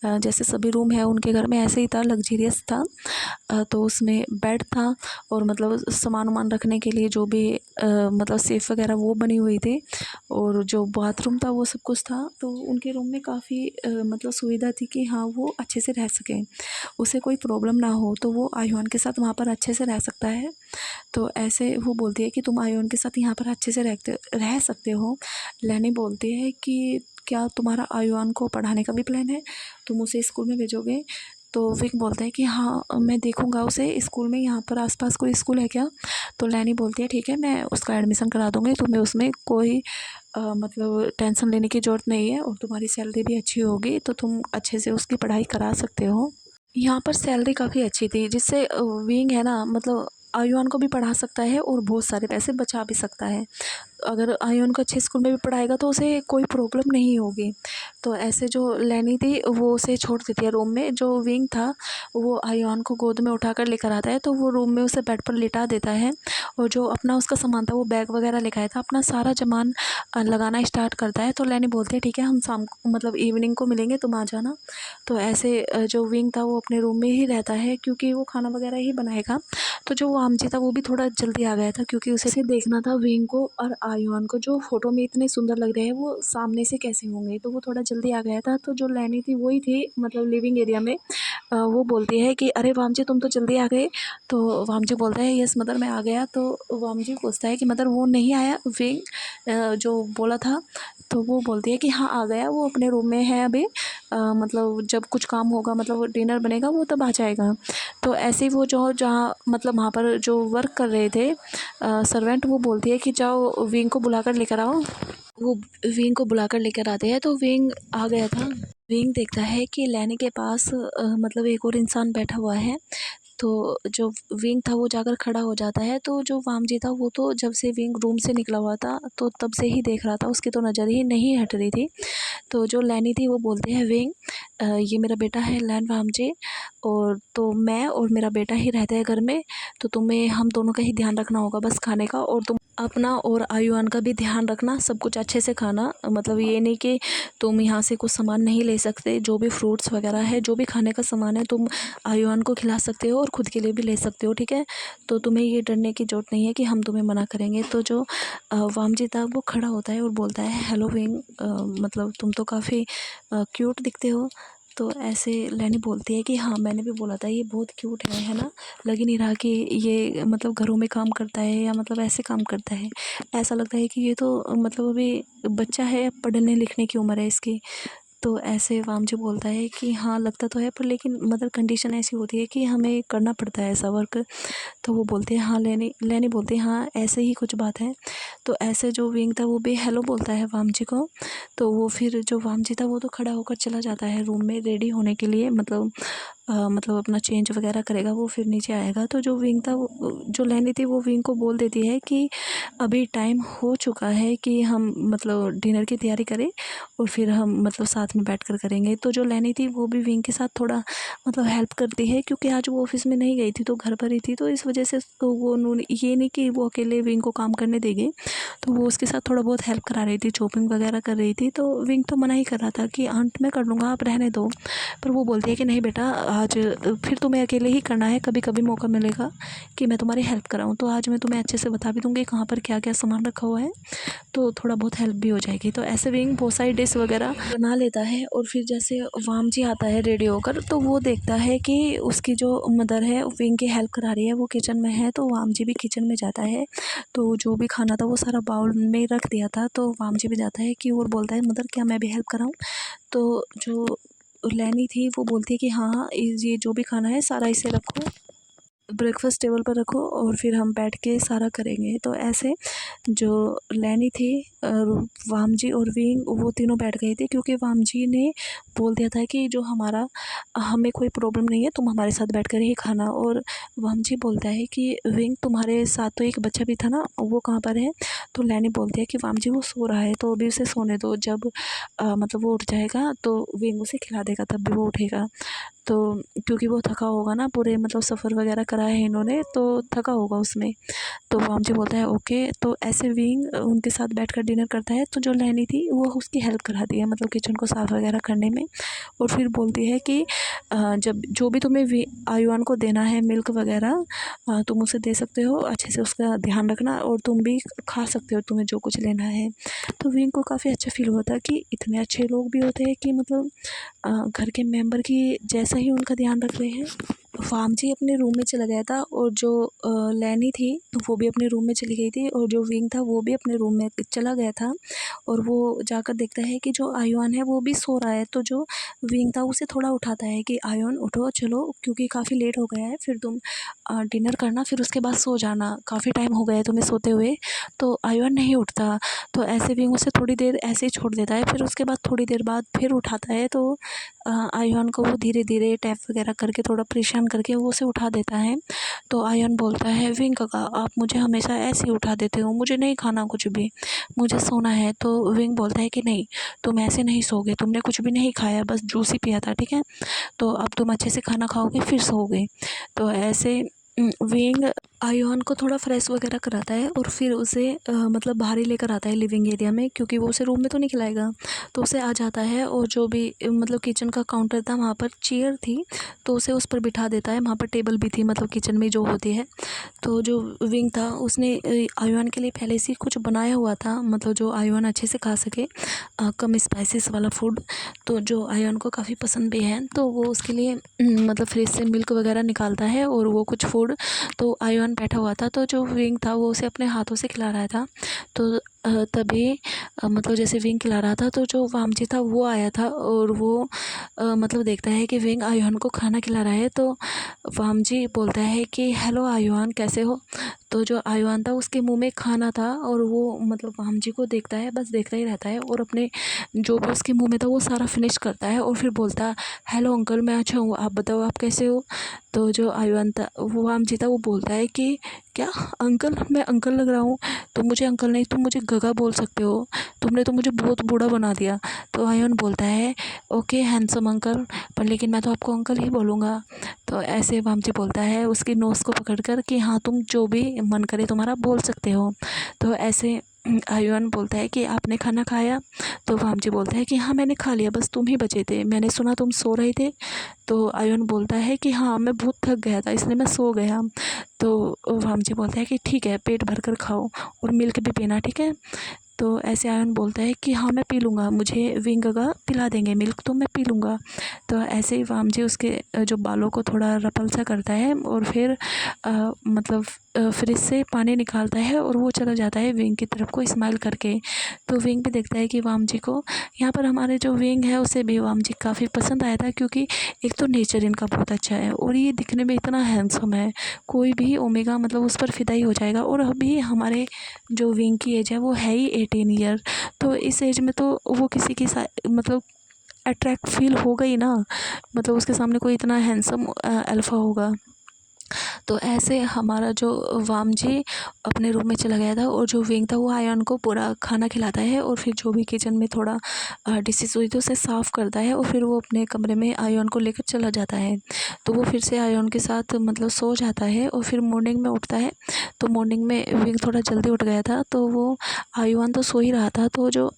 जैसे सभी रूम है उनके घर में ऐसे ही था, लग्जीरियस था। तो उसमें बेड था और मतलब सामान वामान रखने के लिए जो भी मतलब सेफ वगैरह वो बनी हुई थी, और जो बाथरूम था वो सब कुछ था। तो उनके रूम में काफ़ी मतलब सुविधा थी कि हाँ वो अच्छे से रह सकें, उसे कोई प्रॉब्लम ना हो, तो वो आयुन के साथ वहाँ पर अच्छे से रह सकता है। तो ऐसे वो बोलती है कि तुम आयुन के साथ यहाँ पर अच्छे से रह सकते हो। लैनी बोलती है कि क्या तुम्हारा आयुन को पढ़ाने का भी प्लान है, तुम उसे स्कूल में भेजोगे। तो विक बोलता है कि हाँ मैं देखूँगा उसे स्कूल में, यहाँ पर आसपास कोई स्कूल है क्या। तो लैनी बोलती है ठीक है मैं उसका एडमिशन करा दूँगी, तुम्हें उसमें कोई मतलब टेंशन लेने की ज़रूरत नहीं है, और तुम्हारी सैलरी भी अच्छी होगी, तो तुम अच्छे से उसकी पढ़ाई करा सकते हो। यहाँ पर सैलरी काफ़ी अच्छी थी, जिससे विंग है ना मतलब आयुन को भी पढ़ा सकता है और बहुत सारे पैसे बचा भी सकता है। अगर आयुन को अच्छे स्कूल में भी पढ़ाएगा तो उसे कोई प्रॉब्लम नहीं होगी। तो ऐसे जो लैनी थी वो उसे छोड़ देती है रूम में। जो विंग था वो आयुन को गोद में उठाकर लेकर आता है, तो वो रूम में उसे बेड पर लिटा देता है, और जो अपना उसका सामान था वो बैग वगैरह लेकर आया था, अपना सारा सामान लगाना स्टार्ट करता है। तो लैनी बोलती है ठीक है हम शाम को मतलब इवनिंग को मिलेंगे, तुम आ जाना। तो ऐसे जो विंग था वो अपने रूम में ही रहता है क्योंकि वो खाना वगैरह ही बनाएगा। तो जो आमची था वो भी थोड़ा जल्दी आ गया था क्योंकि उसे देखना था विंग को और आयुन को, जो फोटो में इतने सुंदर लग रहे हैं वो सामने से कैसे होंगे, तो वो थोड़ा जल्दी आ गया था। तो जो लैनी थी वही थी मतलब लिविंग एरिया में। वो बोलती है कि अरे वामजी तुम तो जल्दी आ गए। तो वामजी बोलता है यस मदर मैं आ गया। तो वामजी पूछता है कि मदर वो नहीं आया विंग जो बोला था। तो वो बोलती है कि हाँ आ गया, वो अपने रूम में है अभी, मतलब जब कुछ काम होगा मतलब डिनर बनेगा वो तब आ जाएगा। तो ऐसे ही वो जो जहाँ मतलब वहाँ पर जो वर्क कर रहे थे सर्वेंट, वो बोलती है कि जाओ विंग को बुलाकर लेकर आओ। वो विंग को बुलाकर लेकर आते हैं, तो विंग आ गया था। विंग देखता है कि लैनी के पास मतलब एक और इंसान बैठा हुआ है। तो जो विंग था वो जाकर खड़ा हो जाता है। तो जो वामजी था वो तो जब से विंग रूम से निकला हुआ था तो तब से ही देख रहा था, उसकी तो नज़र ही नहीं हट रही थी। तो जो लैनी थी वो बोलते हैं विंग ये मेरा बेटा है लैन वामजी, और तो मैं और मेरा बेटा ही रहते हैं घर में, तो तुम्हें हम दोनों का ही ध्यान रखना होगा बस खाने का, और तुम अपना और आयुआन का भी ध्यान रखना, सब कुछ अच्छे से खाना। मतलब ये नहीं कि तुम यहाँ से कुछ सामान नहीं ले सकते, जो भी फ्रूट्स वगैरह है जो भी खाने का सामान है तुम आयुआन को खिला सकते हो और ख़ुद के लिए भी ले सकते हो, ठीक है। तो तुम्हें ये डरने की ज़रूरत नहीं है कि हम तुम्हें मना करेंगे। तो जो वामजी था वो खड़ा होता है और बोलता है हेलो विंग, मतलब तुम तो काफ़ी क्यूट दिखते हो। तो ऐसे लैनी बोलती है कि हाँ मैंने भी बोला था ये बहुत क्यूट है ना। लग ही नहीं रहा कि ये मतलब घरों में काम करता है या मतलब ऐसे काम करता है, ऐसा लगता है कि ये तो मतलब अभी बच्चा है, पढ़ने लिखने की उम्र है इसकी। तो ऐसे वामजी बोलता है कि हाँ लगता तो है, पर लेकिन मतलब कंडीशन ऐसी होती है कि हमें करना पड़ता है ऐसा वर्क। तो वो बोलते हैं हाँ, लैनी लैनी बोलती है हाँ ऐसे ही कुछ बात है। तो ऐसे जो विंग था वो भी हेलो बोलता है वामजी को। तो वो फिर जो वामजी था वो तो खड़ा होकर चला जाता है रूम में रेडी होने के लिए, मतलब मतलब अपना चेंज वगैरह करेगा वो फिर नीचे आएगा। तो जो विंग था जो लैनी थी वो विंग को बोल देती है कि अभी टाइम हो चुका है कि हम मतलब डिनर की तैयारी करें और फिर हम मतलब साथ में बैठ कर करेंगे। तो जो लैनी थी वो भी विंग के साथ थोड़ा मतलब हेल्प करती है, क्योंकि आज वो ऑफिस में नहीं गई थी तो घर पर ही थी, तो इस वजह से तो वो उन्होंने ये नहीं कि वो अकेले विंग को काम करने देगी, तो वो उसके साथ थोड़ा बहुत हेल्प करा रही थी, चॉपिंग वगैरह कर रही थी। तो विंग तो मना ही कर रहा था कि आंट मैं कर लूँगा, आप रहने दो। पर वो बोलती है कि नहीं बेटा, आज फिर तुम्हें अकेले ही करना है, कभी कभी मौका मिलेगा कि मैं तुम्हारी हेल्प कराऊँ, तो आज मैं तुम्हें अच्छे से बता भी दूँगी कहाँ पर क्या क्या सामान रखा हुआ है, तो थोड़ा बहुत हेल्प भी हो जाएगी। तो ऐसे विंग बहुत सारी डिश वगैरह बना लेता है। और फिर जैसे वाम जी आता है रेडी होकर, तो वो देखता है कि उसकी जो मदर है विंग की हेल्प करा रही है, वो किचन में है। तो वाम जी भी किचन में जाता है, तो जो भी खाना था वो सारा बाउल में रख दिया था। तो वाम जी भी जाता है कि और बोलता है मदर क्या मैं भी हेल्प कराऊँ। तो जो लैनी थी वो बोलती है कि हाँ हाँ, ये जो भी खाना है सारा इसे रखो, ब्रेकफास्ट टेबल पर रखो और फिर हम बैठ के सारा करेंगे। तो ऐसे जो लैनी थी, वाम जी और विंग वो तीनों बैठ गए थे, क्योंकि वाम जी ने बोल दिया था कि जो हमें कोई प्रॉब्लम नहीं है, तुम हमारे साथ बैठ कर ही खाना। और वाम जी बोलता है कि विंग तुम्हारे साथ तो एक बच्चा भी था ना, वो कहाँ पर है। तो लैनी बोलती है कि वाम जी वो सो रहा है, तो अभी उसे सोने दो, जब मतलब वो उठ जाएगा तो विंग उसे खिला देगा, तब भी वो उठेगा। तो क्योंकि वो थका होगा ना, पूरे मतलब सफ़र वगैरह करा है इन्होंने, तो थका होगा उसमें। तो वाम जी बोलता है ओके। तो ऐसे विंग उनके साथ बैठकर डिनर करता है। तो जो लैनी थी वो उसकी हेल्प कराती है, मतलब किचन को साफ़ वगैरह करने में। और फिर बोलती है कि जब जो भी तुम्हें आयुआन को देना है मिल्क वगैरह, तुम उसे दे सकते हो, अच्छे से उसका ध्यान रखना, और तुम भी खा सकते हो तुम्हें जो कुछ लेना है। तो विंग को काफ़ी अच्छा फील होता है कि इतने अच्छे लोग भी होते हैं कि मतलब घर के मेंबर की जैसा ही उनका ध्यान रख रहे हैं। वाम जी अपने रूम में चला गया था, और जो लैनी थी वो भी अपने रूम में चली गई थी, और जो विंग था वो भी अपने रूम में चला गया था। और वो जाकर देखता है कि जो आयुआन है वो भी सो रहा है। तो जो विंग था उसे थोड़ा उठाता है कि आयुआन उठो चलो, क्योंकि काफ़ी लेट हो गया है, फिर तुम डिनर करना, फिर उसके बाद सो जाना, काफ़ी टाइम हो गया है तुम्हें सोते हुए। तो आयुआन नहीं उठता। तो ऐसे विंग उसे थोड़ी देर ऐसे ही छोड़ देता है, फिर उसके बाद थोड़ी देर बाद फिर उठाता है। तो आयुआन को वो धीरे धीरे टैप वगैरह करके थोड़ा परेशान करके वो उसे उठा देता है। तो आयुआन बोलता है विंग काका, आप मुझे हमेशा ऐसे ही उठा देते हो, मुझे नहीं खाना कुछ भी, मुझे सोना है। तो विंग बोलता है कि नहीं, तुम ऐसे नहीं सोओगे, तुमने कुछ भी नहीं खाया, बस जूस ही पिया था, ठीक है। तो अब तुम अच्छे से खाना खाओगे फिर सोओगे। तो ऐसे विंग आयुआन को थोड़ा फ्रेश वगैरह कराता है, और फिर उसे मतलब बाहर ही लेकर आता है लिविंग एरिया में, क्योंकि वो उसे रूम में तो नहीं खिलाएगा। तो उसे आ जाता है, और जो भी मतलब किचन का काउंटर था वहाँ पर चेयर थी, तो उसे उस पर बिठा देता है। वहाँ पर टेबल भी थी, मतलब किचन में जो होती है। तो जो विंग था उसने आयुआन के लिए पहले से ही कुछ बनाया हुआ था, मतलब जो आयुआन अच्छे से खा सके, कम स्पाइसेस वाला फूड, तो जो आयुआन को काफ़ी पसंद भी है। तो वो उसके लिए मतलब फ्रिज से मिल्क वगैरह निकालता है, और वो कुछ फूड। तो आयुआन बैठा हुआ था, तो जो विंग था वो उसे अपने हाथों से खिला रहा था। तो तभी मतलब जैसे विंग खिला रहा था, तो जो वामजी था वो आया था, और वो मतलब देखता है कि विंग आयुआन को खाना खिला रहा है। तो वामजी बोलता है कि हेलो आयुआन, कैसे हो। तो जो आयुआन था उसके मुंह में खाना था, और वो मतलब वामजी को देखता है, बस देखता ही रहता है, और अपने जो भी उसके मुंह में था वो सारा फिनिश करता है। और फिर बोलता है हेलो अंकल, मैं अच्छा हूँ, आप बताओ आप कैसे हो। तो जो आयुआन था वो वामजी था वो बोलता है कि क्या अंकल, मैं अंकल लग रहा हूँ। तुम मुझे अंकल नहीं, तुम मुझे गगा बोल सकते हो, तुमने तो मुझे बहुत बूढ़ा बना दिया। तो आयुआन बोलता है ओके हैंडसम अंकल, पर लेकिन मैं तो आपको अंकल ही बोलूँगा। तो ऐसे वामजी बोलता है उसकी नोज़ को पकड़कर कि हाँ, तुम जो भी मन करे तुम्हारा बोल सकते हो। तो ऐसे आयुआन बोलता है कि आपने खाना खाया। तो वामजी बोलता है कि हाँ मैंने खा लिया, बस तुम ही बचे थे, मैंने सुना तुम सो रहे थे। तो आयुआन बोलता है कि हाँ मैं बहुत थक गया था इसलिए मैं सो गया। तो वामजी बोलता है कि ठीक है, पेट भर कर खाओ और मिल्क भी पीना, ठीक है। तो ऐसे आयन बोलता है कि हाँ मैं पी लूँगा, मुझे विंग गगा पिला देंगे मिल्क, तो मैं पी लूँगा। तो ऐसे ही वामजी उसके जो बालों को थोड़ा रपल सा करता है, और फिर मतलब फ्रिज से पानी निकालता है, और वो चला जाता है विंग की तरफ को स्माइल करके। तो विंग भी देखता है कि वामजी को, यहाँ पर हमारे जो विंग है उसे भी वामजी काफ़ी पसंद आया था, क्योंकि एक तो नेचर इनका बहुत अच्छा है, और ये दिखने में इतना हैंडसम है, कोई भी ओमेगा मतलब उस पर फिदा ही हो जाएगा। और अभी हमारे जो विंग की एज है वो है ही 18 ईयर, तो इस एज में तो वो किसी की मतलब अट्रैक्ट फील होगा ही ना, मतलब उसके सामने कोई इतना हैंडसम अल्फ़ा होगा। तो ऐसे हमारा जो वाम जी अपने रूम में चला गया था और जो विंग था वो आयन को पूरा खाना खिलाता है और फिर जो भी किचन में थोड़ा डिशेस हुई तो उसे साफ़ करता है और फिर वो अपने कमरे में आयन को लेकर चला जाता है। तो वो फिर से आयन के साथ मतलब सो जाता है और फिर मॉर्निंग में उठता है। तो मॉर्निंग में विंग थोड़ा जल्दी उठ गया था, तो वो आयुन तो सो ही रहा था। तो जो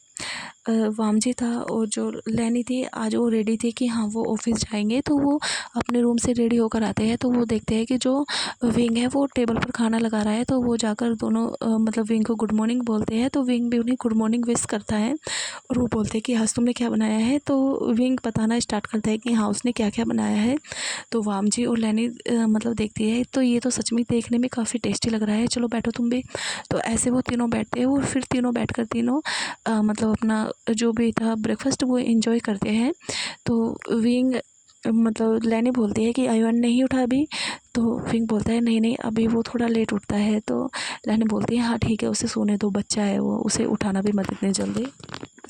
वामजी था और जो लैनी थी आज वो रेडी थी कि हाँ वो ऑफिस जाएंगे। तो वो अपने रूम से रेडी होकर आते हैं, तो वो देखते हैं कि जो विंग है वो टेबल पर खाना लगा रहा है। तो वो जाकर दोनों मतलब विंग को गुड मॉर्निंग बोलते हैं। तो विंग भी उन्हें गुड मॉर्निंग विश करता है और वो बोलते हैं कि आज तुमने क्या बनाया है। तो विंग बताना स्टार्ट करता है कि हाँ उसने क्या क्या बनाया है। तो वामजी और लैनी मतलब देखती है, तो ये तो सच में देखने में काफ़ी टेस्टी लग रहा है, चलो बैठो तुम भी। तो ऐसे वो तीनों बैठते हैं और फिर तीनों बैठकर तीनों मतलब अपना जो भी था ब्रेकफास्ट वो एंजॉय करते हैं। तो विंग मतलब लैनी बोलती है कि आयुन नहीं उठा अभी। तो विंग बोलता है नहीं नहीं अभी वो थोड़ा लेट उठता है। तो लैनी बोलती है हाँ ठीक है उसे सोने दो, बच्चा है वो, उसे उठाना भी मत इतने जल्दी।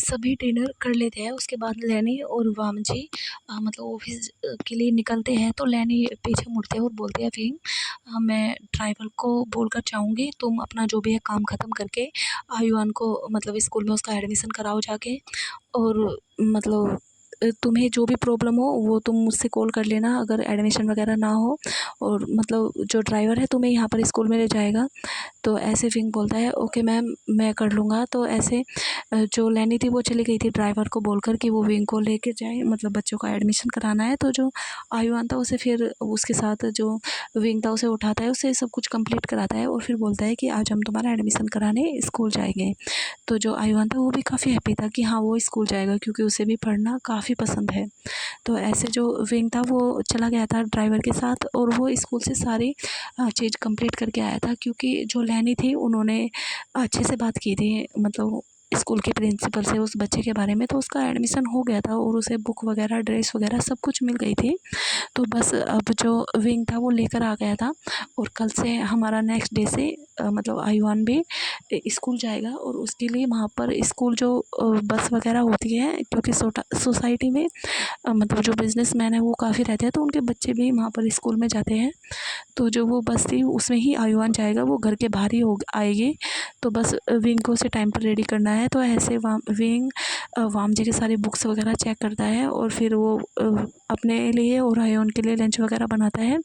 सभी डिनर कर लेते हैं, उसके बाद लैनी और वामजी मतलब ऑफिस के लिए निकलते हैं। तो लैनी पीछे मुड़ते हैं और बोलते हैं विंग मैं ड्राइवर को बोलकर चाहूँगी तुम अपना जो भी है काम ख़त्म करके आयुआन को मतलब स्कूल में उसका एडमिशन कराओ जाके। और मतलब तुम्हें जो भी प्रॉब्लम हो वो तुम मुझसे कॉल कर लेना अगर एडमिशन वगैरह ना हो। और मतलब जो ड्राइवर है तुम्हें यहाँ पर स्कूल में ले जाएगा। तो ऐसे विंग बोलता है ओके मैम मैं कर लूँगा। तो ऐसे जो लैनी थी वो चली गई थी ड्राइवर को बोलकर कि वो विंग को लेके जाए, मतलब बच्चों का एडमिशन कराना है। तो जो आयुआन था उसे फिर उसके साथ जो विंग था उसे उठाता है, उसे सब कुछ कंप्लीट कराता है और फिर बोलता है कि आज हम तुम्हारा एडमिशन कराने स्कूल जाएंगे। तो जो आयुआन था वो भी काफ़ी हैप्पी था कि हाँ वो स्कूल जाएगा क्योंकि उसे भी पढ़ना काफ़ी पसंद है। तो ऐसे जो विंग था वो चला गया था ड्राइवर के साथ और वो स्कूल से सारी चीज़ कंप्लीट करके आया था क्योंकि जो लैनी थी उन्होंने अच्छे से बात की थी मतलब स्कूल के प्रिंसिपल से उस बच्चे के बारे में। तो उसका एडमिशन हो गया था और उसे बुक वगैरह ड्रेस वगैरह सब कुछ मिल गई थी। तो बस अब जो विंग था वो लेकर आ गया था और कल से हमारा नेक्स्ट डे से मतलब आयुआन भी स्कूल जाएगा और उसके लिए वहाँ पर स्कूल जो बस वगैरह होती है क्योंकि सोसाइटी में मतलब जो बिजनेसमैन है वो काफ़ी रहते हैं तो उनके बच्चे भी वहाँ पर स्कूल में जाते हैं। तो जो वो बस थी उसमें ही आयुआन जाएगा, वो घर के बाहर ही हो आएगी। तो बस विंग को उसे टाइम पर रेडी करना है। तो ऐसे विंग वाम जी की सारी बुक्स वगैरह चेक करता है और फिर वो अपने लिए और आयुआन के लिए लंच वगैरह बनाता है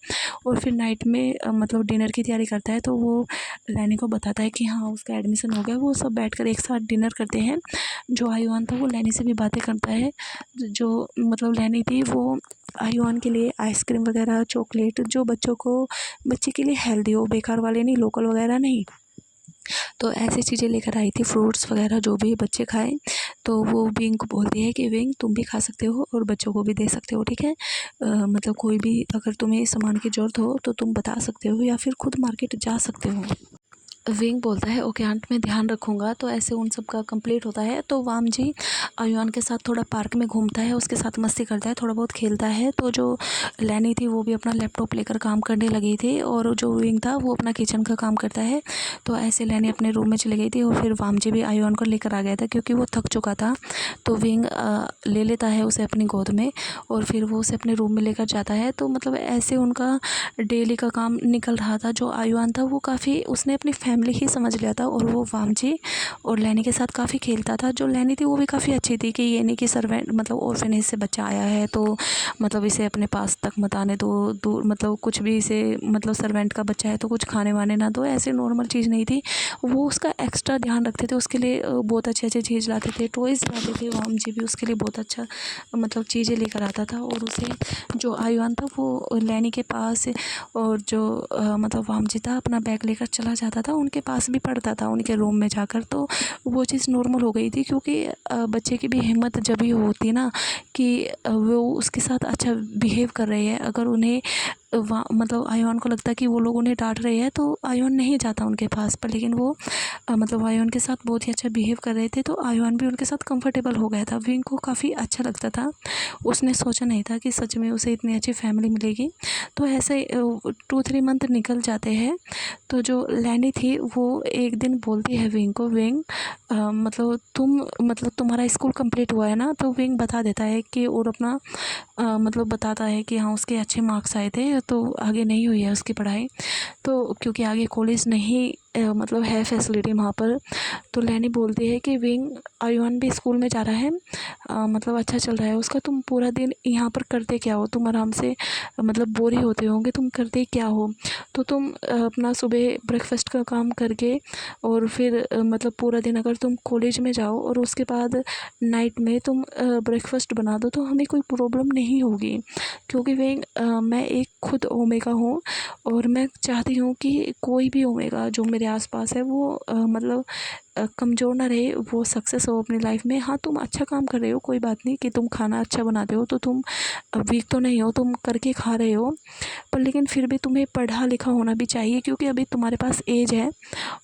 और फिर नाइट में मतलब डिनर की तैयारी करता है। तो वो लैनी को बताता है कि हाँ उसका एडमिशन हो गया। वो सब बैठकर एक साथ डिनर करते हैं। जो आयुआन था वो लैनी से भी बातें करता है। जो मतलब लैनी थी वो आयुआन के लिए आइसक्रीम वगैरह चॉकलेट जो बच्चों को बच्चे के लिए हेल्दी हो, बेकार वाले नहीं, लोकल वगैरह नहीं, तो ऐसी चीज़ें लेकर आई थी, फ्रूट्स वगैरह जो भी बच्चे खाएं। तो वो विंग को बोलती है कि विंग तुम भी खा सकते हो और बच्चों को भी दे सकते हो, ठीक है। मतलब कोई भी अगर तुम्हें सामान की ज़रूरत हो तो तुम बता सकते हो या फिर खुद मार्केट जा सकते हो। विंग बोलता है ओके आंट मैं ध्यान रखूँगा। तो ऐसे उन सब का कंप्लीट होता है। तो वाम जी आयुआन के साथ थोड़ा पार्क में घूमता है, उसके साथ मस्ती करता है, थोड़ा बहुत खेलता है। तो जो लैनी थी वो भी अपना लैपटॉप लेकर काम करने लगी थी और जो विंग था वो अपना किचन का काम करता है। तो ऐसे लैनी अपने रूम में चली गई थी और फिर वाम जी भी आयुआन को लेकर आ गया था क्योंकि वो थक चुका था। तो विंग ले लेता है उसे अपनी गोद में और फिर वो उसे अपने रूम में लेकर जाता है। तो मतलब ऐसे उनका डेली का काम निकल रहा था। जो आयुआन था वो काफ़ी उसने अपनी फैमिली ही समझ लिया था और वो वाम जी और लैनी के साथ काफ़ी खेलता था। जो लैनी थी वो भी काफ़ी अच्छी थी कि ये नहीं कि सर्वेंट मतलब ऑर्फनेज से बच्चा आया है तो मतलब इसे अपने पास तक मत आने दो, दूर मतलब कुछ भी इसे मतलब सर्वेंट का बच्चा है तो कुछ खाने वाने ना दो, ऐसे नॉर्मल चीज़ नहीं थी। वो उसका एक्स्ट्रा ध्यान रखते थे, उसके लिए बहुत अच्छे अच्छे चीज़ लाते थे, टॉयज़ लाते थे। वाम जी भी उसके लिए बहुत अच्छा मतलब चीज़ें लेकर आता था और उसे जो आयुआन था वो लैनी के पास और जो मतलब वाम जी था अपना बैग लेकर चला जाता था, उनके पास भी पढ़ता था उनके रूम में जाकर। तो वो चीज़ नॉर्मल हो गई थी क्योंकि बच्चे की भी हिम्मत जब ही होती ना कि वो उसके साथ अच्छा बिहेव कर रहे हैं। अगर उन्हें मतलब आयुन को लगता कि वो लोग उन्हें डांट रहे हैं, तो आयुन नहीं जाता उनके पास पर, लेकिन वो मतलब आयुन के साथ बहुत ही अच्छा बिहेव कर रहे थे, तो आयुन भी उनके साथ कंफर्टेबल हो गया था। विंग को काफ़ी अच्छा लगता था। उसने सोचा नहीं था कि सच में उसे इतनी अच्छी फैमिली मिलेगी। तो ऐसे 2-3 मंथ निकल जाते हैं। तो जो लैनी थी वो एक दिन बोलती है विंग को, विंग मतलब तुम्हारा स्कूल कंप्लीट हुआ है ना? तो विंग बता देता है कि, और अपना मतलब बताता है कि हाँ उसके अच्छे मार्क्स आए थे, तो आगे नहीं हुई है उसकी पढ़ाई, तो क्योंकि आगे कॉलेज नहीं मतलब है फैसिलिटी वहाँ पर। तो लैनी बोलती है कि विंग, आयुन भी स्कूल में जा रहा है, मतलब अच्छा चल रहा है उसका, तुम पूरा दिन यहाँ पर करते क्या हो? तुम आराम से मतलब बोर ही होते होंगे, तुम करते क्या हो? तो तुम अपना सुबह ब्रेकफास्ट का काम करके और फिर मतलब पूरा दिन अगर तुम कॉलेज में जाओ और उसके बाद नाइट में तुम ब्रेकफास्ट बना दो, तो हमें कोई प्रॉब्लम नहीं होगी। क्योंकि विंग, मैं एक खुद ओमेगा हूँ और मैं चाहती हूँ कि कोई भी ओमेगा जो मेरे आसपास है वो मतलब कमज़ोर ना रहे, वो सक्सेस हो अपनी लाइफ में। हाँ तुम अच्छा काम कर रहे हो, कोई बात नहीं कि तुम खाना अच्छा बनाते हो, तो तुम वीक तो नहीं हो, तुम करके खा रहे हो, पर लेकिन फिर भी तुम्हें पढ़ा लिखा होना भी चाहिए, क्योंकि अभी तुम्हारे पास एज है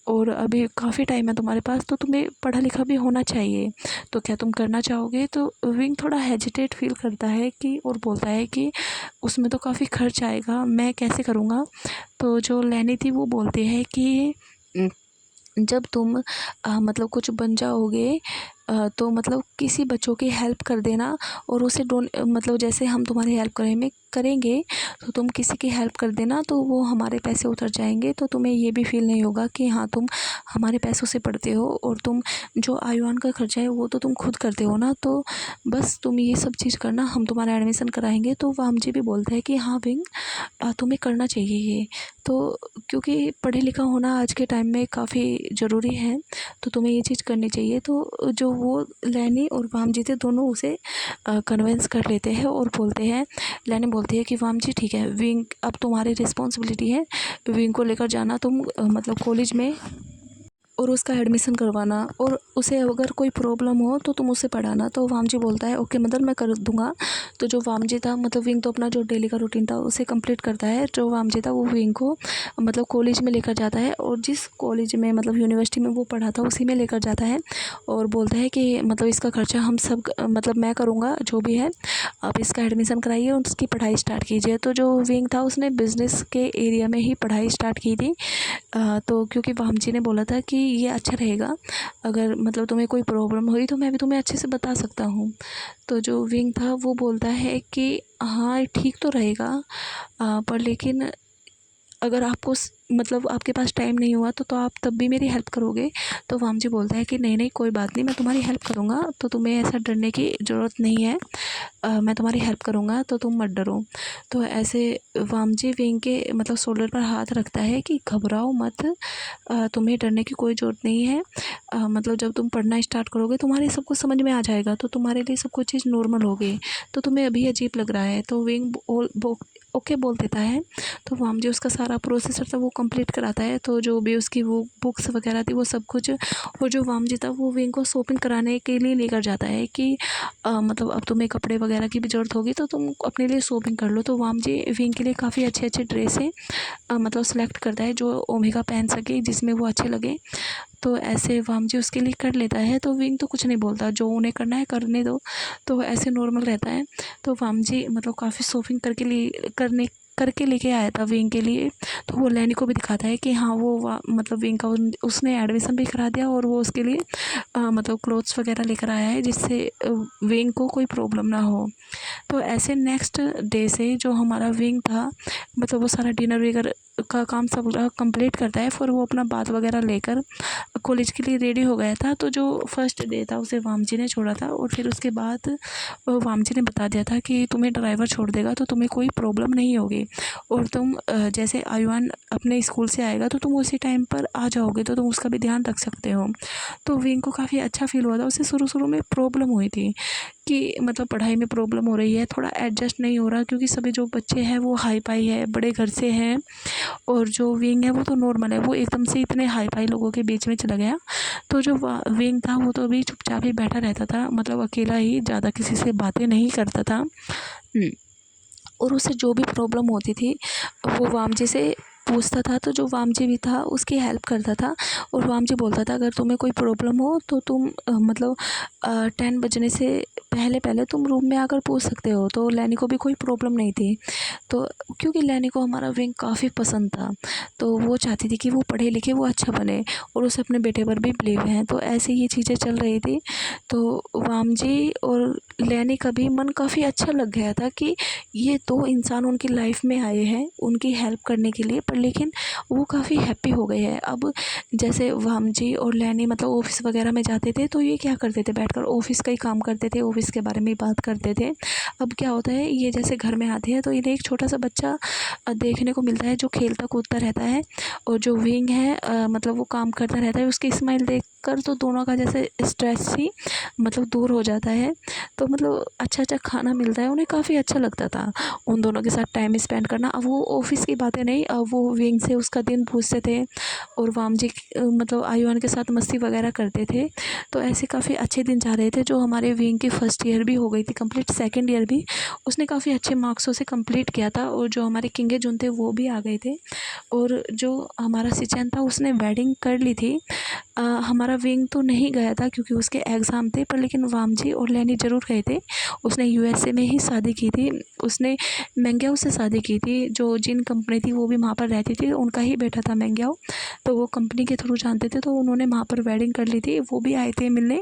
और अभी काफ़ी टाइम है तुम्हारे पास, तो तुम्हें पढ़ा लिखा भी होना चाहिए। तो क्या तुम करना चाहोगे? तो विंग थोड़ा हेजिटेट फील करता है कि, और बोलता है कि उसमें तो काफ़ी खर्च आएगा, मैं कैसे करूँगा? तो जो लैनी थी वो बोलती है कि जब तुम मतलब कुछ बन जाओगे, तो मतलब किसी बच्चों की हेल्प कर देना, और उसे मतलब जैसे हम तुम्हारी हेल्प करेंगे, तो तुम किसी की हेल्प कर देना, तो वो हमारे पैसे उतर जाएंगे, तो तुम्हें ये भी फील नहीं होगा कि हाँ तुम हमारे पैसों से पढ़ते हो, और तुम जो आयुआन का खर्चा है वो तो तुम खुद करते हो ना, तो बस तुम ये सब चीज़ करना, हम तुम्हारा एडमिशन कराएंगे। तो वामजी भी बोलता है कि हाँ विंग, तुम्हें करना चाहिए ये, तो क्योंकि पढ़े लिखा होना आज के टाइम में काफ़ी ज़रूरी है, तो तुम्हें ये चीज़ करनी चाहिए। तो जो वो लैनी और वामजी थे दोनों उसे कन्विंस कर लेते हैं और बोलते हैं, लैनी बोलती है कि वामजी ठीक है, विंग अब तुम्हारी रिस्पॉन्सिबिलिटी है, विंग को लेकर जाना तुम मतलब कॉलेज में, और उसका एडमिशन करवाना, और उसे अगर कोई प्रॉब्लम हो तो तुम उसे पढ़ाना। तो वामजी बोलता है ओके मदर, मैं कर दूंगा। तो जो वामजी था, मतलब विंग तो अपना जो डेली का रूटीन था उसे कंप्लीट करता है, जो वामजी था वो विंग को मतलब कॉलेज में लेकर जाता है, और जिस कॉलेज में मतलब यूनिवर्सिटी में वो पढ़ा था उसी में लेकर जाता है, और बोलता है कि मतलब इसका खर्चा हम सब मतलब मैं करूँगा, जो भी है आप इसका एडमिशन कराइए और उसकी पढ़ाई स्टार्ट कीजिए। तो जो विंग था उसने बिज़नेस के एरिया में ही पढ़ाई स्टार्ट की थी। तो क्योंकि वामजी ने बोला था कि ये अच्छा रहेगा, अगर मतलब तुम्हें कोई प्रॉब्लम हुई तो मैं भी तुम्हें अच्छे से बता सकता हूँ। तो जो विंग था वो बोलता है कि हाँ ठीक तो रहेगा, पर लेकिन अगर आपको मतलब आपके पास टाइम नहीं हुआ तो आप तब भी मेरी हेल्प करोगे? तो वामजी बोलता है कि नहीं नहीं कोई बात नहीं, मैं तुम्हारी हेल्प करूँगा, तो तुम्हें ऐसा डरने की ज़रूरत नहीं है, मैं तुम्हारी हेल्प करूँगा, तो तुम मत डरो। तो ऐसे वामजी विंग के मतलब शोल्डर पर हाथ रखता है कि घबराओ मत, तुम्हें डरने की कोई ज़रूरत नहीं है, मतलब जब तुम पढ़ना स्टार्ट करोगे तुम्हारे सब कुछ समझ में आ जाएगा, तो तुम्हारे लिए सब कुछ चीज़ नॉर्मल होगी, तो तुम्हें अभी अजीब लग रहा है। तो विंग ओके बोल देता है। तो वामजी उसका सारा प्रोसेसर था वो कंप्लीट कराता है, तो जो भी उसकी वो बुक्स वगैरह थी वो सब कुछ, और जो वामजी था वो विंग को शॉपिंग कराने के लिए लेकर जाता है कि मतलब अब तुम्हें कपड़े वगैरह की भी ज़रूरत होगी तो तुम अपने लिए शॉपिंग कर लो। तो वामजी विंग के लिए काफ़ी अच्छे अच्छे ड्रेसें मतलब सेलेक्ट करता है जो ओमेगा पहन सके, जिसमें वो अच्छे लगे। तो ऐसे वामजी उसके लिए कर लेता है, तो विंग तो कुछ नहीं बोलता, जो उन्हें करना है करने दो, तो ऐसे नॉर्मल रहता है। तो वामजी मतलब काफ़ी शॉपिंग करके लेके आया था विंग के लिए, तो वो लैनी को भी दिखाता है कि हाँ वो मतलब विंग का उसने एडमिशन भी करा दिया, और वो उसके लिए मतलब क्लोथ्स वगैरह लेकर आया है, जिससे विंग को कोई प्रॉब्लम ना हो। तो ऐसे नेक्स्ट डे से जो हमारा विंग था, मतलब वो सारा डिनर वगैरह का काम सब कंप्लीट करता है, फिर वो अपना बात वगैरह लेकर कॉलेज के लिए रेडी हो गया था। तो जो फर्स्ट डे था उसे वामजी ने छोड़ा था, और फिर उसके बाद वामजी ने बता दिया था कि तुम्हें ड्राइवर छोड़ देगा तो तुम्हें कोई प्रॉब्लम नहीं होगी, और तुम जैसे आयुआन अपने स्कूल से आएगा तो तुम उसी टाइम पर आ जाओगे, तो तुम उसका भी ध्यान रख सकते हो। तो विंग को काफ़ी अच्छा फील हुआ था। उसे शुरू शुरू में प्रॉब्लम हुई थी कि मतलब पढ़ाई में प्रॉब्लम हो रही है, थोड़ा एडजस्ट नहीं हो रहा, क्योंकि सभी जो बच्चे हैं वो हाई फाई है, बड़े घर से हैं, और जो विंग है वो तो नॉर्मल है, वो एकदम से इतने हाई फाई लोगों के बीच में चला गया। तो जो विंग था वो तो अभी चुपचाप ही बैठा रहता था, मतलब अकेला ही, ज़्यादा किसी से बातें नहीं करता था। और उसे जो भी प्रॉब्लम होती थी वो वामजी से पूछता था। तो जो वामजी भी था उसकी हेल्प करता था। और वामजी बोलता था अगर तुम्हें कोई प्रॉब्लम हो तो तुम 10 बजने से पहले पहले तुम रूम में आकर पूछ सकते हो। तो लैनी को भी कोई प्रॉब्लम नहीं थी। तो क्योंकि लैनी को हमारा विंग काफ़ी पसंद था, तो वो चाहती थी कि वो पढ़े लिखे वो अच्छा बने, और उसे अपने बेटे पर भी बिलीव है। तो ऐसे ये चीज़ें चल रही थी। तो वामजी और लैनी का भी मन काफ़ी अच्छा लग गया था कि ये 2 इंसान उनकी लाइफ में आए हैं उनकी हेल्प करने के लिए, पर लेकिन वो काफ़ी हैप्पी हो गए हैं। अब जैसे वामजी और लैनी ऑफ़िस वगैरह में जाते थे तो ये क्या करते थे, बैठकर ऑफ़िस का ही काम करते थे, ऑफ़िस के बारे में ही बात करते थे। अब क्या होता है, ये जैसे घर में आते हैं तो इन्हें एक छोटा-सा बच्चा देखने को मिलता है जो खेलता कूदता रहता है, और जो विंग है वो काम करता रहता है। उसकी स्माइल देखकर तो दोनों का जैसे स्ट्रेस ही दूर हो जाता है। तो अच्छा-अच्छा खाना मिलता है, उन्हें काफ़ी अच्छा लगता था उन दोनों के साथ टाइम स्पेंड करना। अब वो ऑफ़िस की बातें नहीं, अब वो विंग से उसका दिन पूछते थे, और वामजी आयुआन के साथ मस्ती वगैरह करते थे। तो ऐसे काफ़ी अच्छे दिन जा रहे थे। जो हमारे विंग की फर्स्ट ईयर भी हो गई थी कंप्लीट, सेकंड ईयर भी उसने काफ़ी अच्छे मार्क्सों से कंप्लीट किया था, और जो हमारे किंगे जुन थे वो भी आ गए थे, और जो हमारा सिचन था उसने वेडिंग कर ली थी। हमारा विंग तो नहीं गया था क्योंकि उसके एग्ज़ाम थे, पर लेकिन वामजी और लैनी ज़रूर गए थे। उसने यूएसए में ही शादी की थी, उसने मैंग्याओ से शादी की थी। जो जिन कंपनी थी वो भी वहाँ पर रहती थी, उनका ही बेटा था मैंग्याओ, तो वो कंपनी के थ्रू जानते थे, तो उन्होंने वहाँ पर वेडिंग कर ली थी, वो भी आए थे मिलने।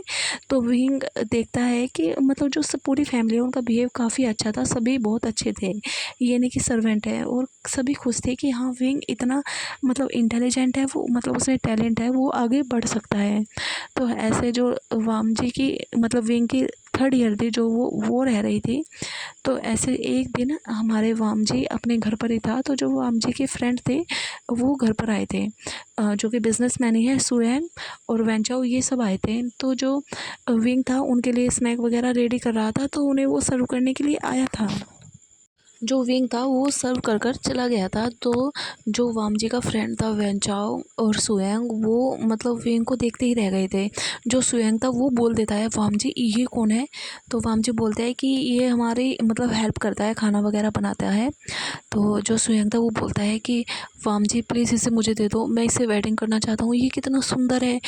तो विंग देखता है कि जो सब पूरी फैमिली है उनका बिहेव काफ़ी अच्छा था, सभी बहुत अच्छे थे, ये नहीं कि सर्वेंट है, और सभी खुश थे कि हाँ विंग इतना इंटेलिजेंट है, वो उसमें टैलेंट है, वो आगे बढ़ सकता है। तो ऐसे जो वामजी की विंग की थर्ड ईयर थी, जो वो रह रही थी। तो ऐसे एक दिन हमारे वामजी अपने घर पर ही था, तो जो वामजी के फ्रेंड थे वो घर पर आए थे, जो कि बिजनेसमैन ही है, सुएंग और वेंचाओ, ये सब आए थे। तो जो विंग था उनके लिए स्नैक वगैरह रेडी कर रहा था, तो उन्हें वो सर्व करने के लिए आया था। जो विंग था वो सर्व कर कर चला गया था। तो जो वामजी का फ्रेंड था वेंचाओ और सुएंग, वो विंग को देखते ही रह गए थे। जो सुएंग था वो बोल देता है वामजी ये कौन है। तो वामजी बोलते हैं कि ये हमारी हेल्प करता है, खाना वगैरह बनाता है। तो जो सुएंग था वो बोलता है कि वामजी प्लीज़ इसे मुझे दे दो, मैं इससे वेडिंग करना चाहता हूँ, ये कितना सुंदर है,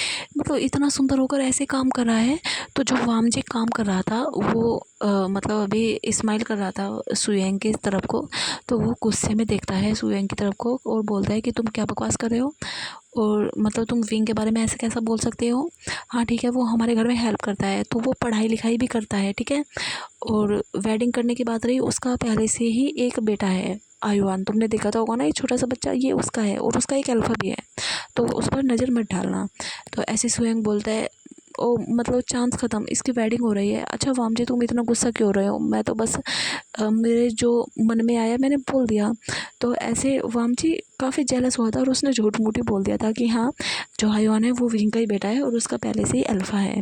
इतना सुंदर होकर ऐसे काम कर रहा है। तो जो वामजी काम कर रहा था वो अभी स्माइल कर रहा था सुएंग की तरफ को। तो वो गुस्से में देखता है सुएंग की तरफ को और बोलता है कि तुम क्या बकवास कर रहे हो, और तुम विंग के बारे में ऐसे कैसा बोल सकते हो। हाँ ठीक है, वो हमारे घर में हेल्प करता है, तो वो पढ़ाई लिखाई भी करता है, ठीक है। और वेडिंग करने की बात रही, उसका पहले से ही एक बेटा है आयुआन, तुमने देखा तो होगा ना, ये छोटा सा बच्चा ये उसका है, और उसका एक अल्फा भी है, तो उस पर नज़र मत डालना। तो ऐसे सुएंग बोलता है ओ चांस ख़त्म, इसकी वेडिंग हो रही है। अच्छा वामजी तुम इतना गुस्सा क्यों हो रहे हो, मैं तो बस मेरे जो मन में आया मैंने बोल दिया। तो ऐसे वामजी काफ़ी जेलस हुआ था, और उसने झूठ मूठी बोल दिया था कि हाँ जो आयुआन है वो विंग का ही बेटा है, और उसका पहले से ही अल्फ़ा है।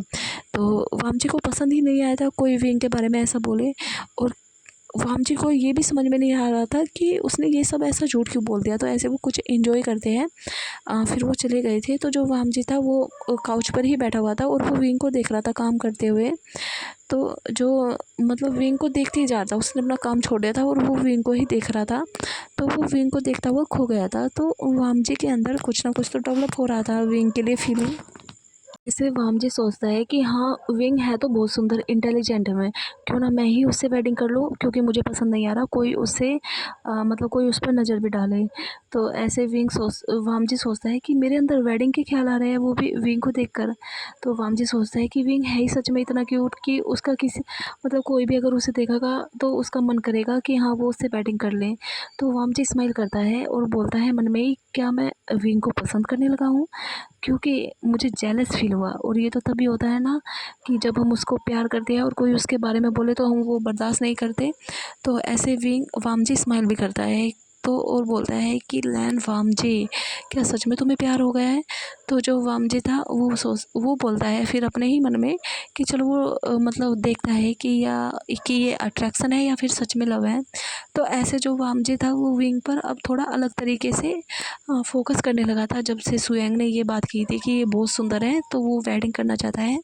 तो वामजी को पसंद ही नहीं आया था कोई विंग के बारे में ऐसा बोले, और वामजी को ये भी समझ में नहीं आ रहा था कि उसने ये सब ऐसा झूठ क्यों बोल दिया। तो ऐसे वो कुछ एंजॉय करते हैं, फिर वो चले गए थे। तो जो वामजी था वो काउच पर ही बैठा हुआ था, और वो विंग को देख रहा था काम करते हुए। तो जो विंग को देखते ही जा रहा था, उसने अपना काम छोड़ दिया था और वो विंग को ही देख रहा था। तो वो विंग को देखता हुआ खो गया था। तो वामजी के अंदर कुछ ना कुछ तो डेवलप हो रहा था विंग के लिए फीलिंग। इससे वामजी सोचता है कि हाँ विंग है तो बहुत सुंदर इंटेलिजेंट है, मैं क्यों ना मैं ही उससे वेडिंग कर लूँ, क्योंकि मुझे पसंद नहीं आ रहा कोई उससे कोई उस पर नज़र भी डाले। तो ऐसे वामजी सोचता है कि मेरे अंदर वेडिंग के ख्याल आ रहे हैं, वो भी विंग को देखकर। तो वामजी सोचता है कि विंग है ही सच में इतना क्यूट कि उसका किसी कोई भी अगर उसे देखेगा तो उसका मन करेगा कि हाँ वो उससे वेडिंग कर ले। तो वामजी स्माइल करता है और बोलता है मन में ही, क्या मैं विंग को पसंद करने लगा हूँ, क्योंकि मुझे जेलस फ़ील हुआ। और ये तो तभी होता है ना कि जब हम उसको प्यार करते हैं और कोई उसके बारे में बोले तो हम वो बर्दाश्त नहीं करते। तो ऐसे विंग वामजी स्माइल भी करता है, तो और बोलता है कि लैन वामजी क्या सच में तुम्हें प्यार हो गया है। तो जो वामजी था वो बोलता है फिर अपने ही मन में कि चलो वो मतलब देखता है कि ये अट्रैक्शन है या फिर सच में लव है। तो ऐसे जो वामजी था वो विंग पर अब थोड़ा अलग तरीके से फोकस करने लगा था जब से सुयंग ने ये बात की थी कि ये बहुत सुंदर है, तो वो वेडिंग करना चाहता है।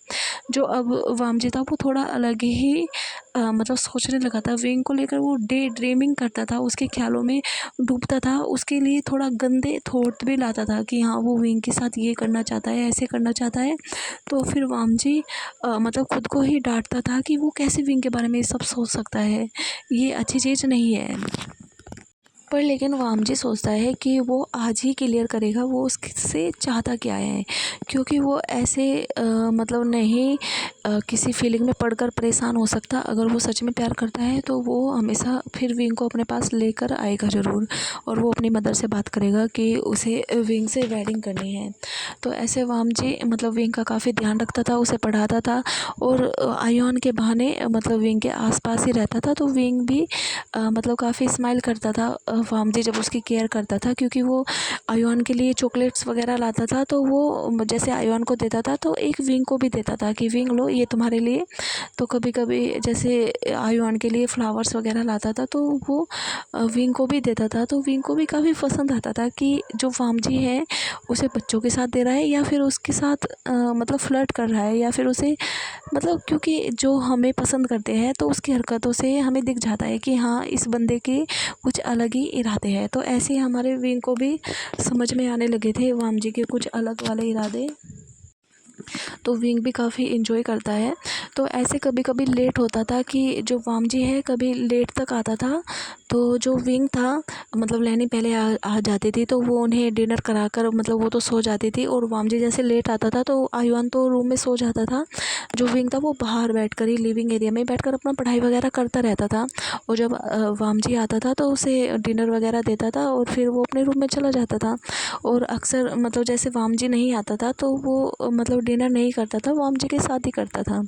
जो अब वामजी था वो थोड़ा अलग ही मतलब सोचने लगा था विंग को लेकर। वो डे ड्रीमिंग करता था, उसके ख्यालों में डूबता था, उसके लिए थोड़ा गंदे थॉट भी लाता था कि हाँ वो विंग के साथ ये करना चाहता है, ऐसे करना चाहता है। तो फिर वामजी मतलब खुद को ही डांटता था कि वो कैसे विंग के बारे में ये सब सोच सकता है, ये अच्छी चीज़ नहीं है। पर लेकिन वामजी सोचता है कि वो आज ही क्लियर करेगा वो उससे चाहता क्या है, क्योंकि वो ऐसे मतलब नहीं किसी फीलिंग में पड़कर परेशान हो सकता। अगर वो सच में प्यार करता है तो वो हमेशा फिर विंग को अपने पास लेकर आएगा ज़रूर, और वो अपनी मदर से बात करेगा कि उसे विंग से वेडिंग करनी है। तो ऐसे वामजी मतलब विंग का काफ़ी ध्यान रखता था, उसे पढ़ाता था, और आयुन के बहाने मतलब विंग के आसपास ही रहता था। तो विंग भी मतलब काफ़ी स्माइल करता था वामजी जब उसकी केयर करता था, क्योंकि वो आयुन के लिए चॉकलेट्स वगैरह लाता था। तो वो जैसे आयुन को देता था तो एक विंग को भी देता था कि विंग लो ये तुम्हारे लिए। तो कभी कभी जैसे आयुन के लिए फ्लावर्स वगैरह लाता था तो वो विंग को भी देता था। तो विंग को भी काफ़ी पसंद आता था कि जो वामजी है उसे बच्चों के साथ दे रहा है या फिर उसके साथ मतलब फ्लर्ट कर रहा है, या फिर उसे मतलब क्योंकि जो हमें पसंद करते हैं तो उसकी हरकतों से हमें दिख जाता है कि हाँ इस बंदे के कुछ अलग ही इरादे हैं। तो ऐसे ही हमारे विंग को भी समझ में आने लगे थे वामजी के कुछ अलग वाले इरादे। तो विंग भी काफ़ी इन्जॉय करता है। तो ऐसे कभी कभी लेट होता था कि जो वामजी है कभी लेट तक आता था, तो जो विंग था मतलब लैनी पहले आ जाती थी, तो वो उन्हें डिनर कराकर मतलब वो तो सो जाती थी, और वामजी जैसे लेट आता था तो आयुन तो रूम में सो जाता था। जो विंग था वो बाहर बैठकर ही लिविंग एरिया में बैठकर अपना पढ़ाई वगैरह करता रहता था। और जब वामजी आता था तो उसे डिनर वगैरह देता था और फिर वो अपने रूम में चला जाता था। और अक्सर मतलब जैसे वामजी नहीं आता था तो वो मतलब डिनर नहीं करता था, वामजी के साथ ही करता था।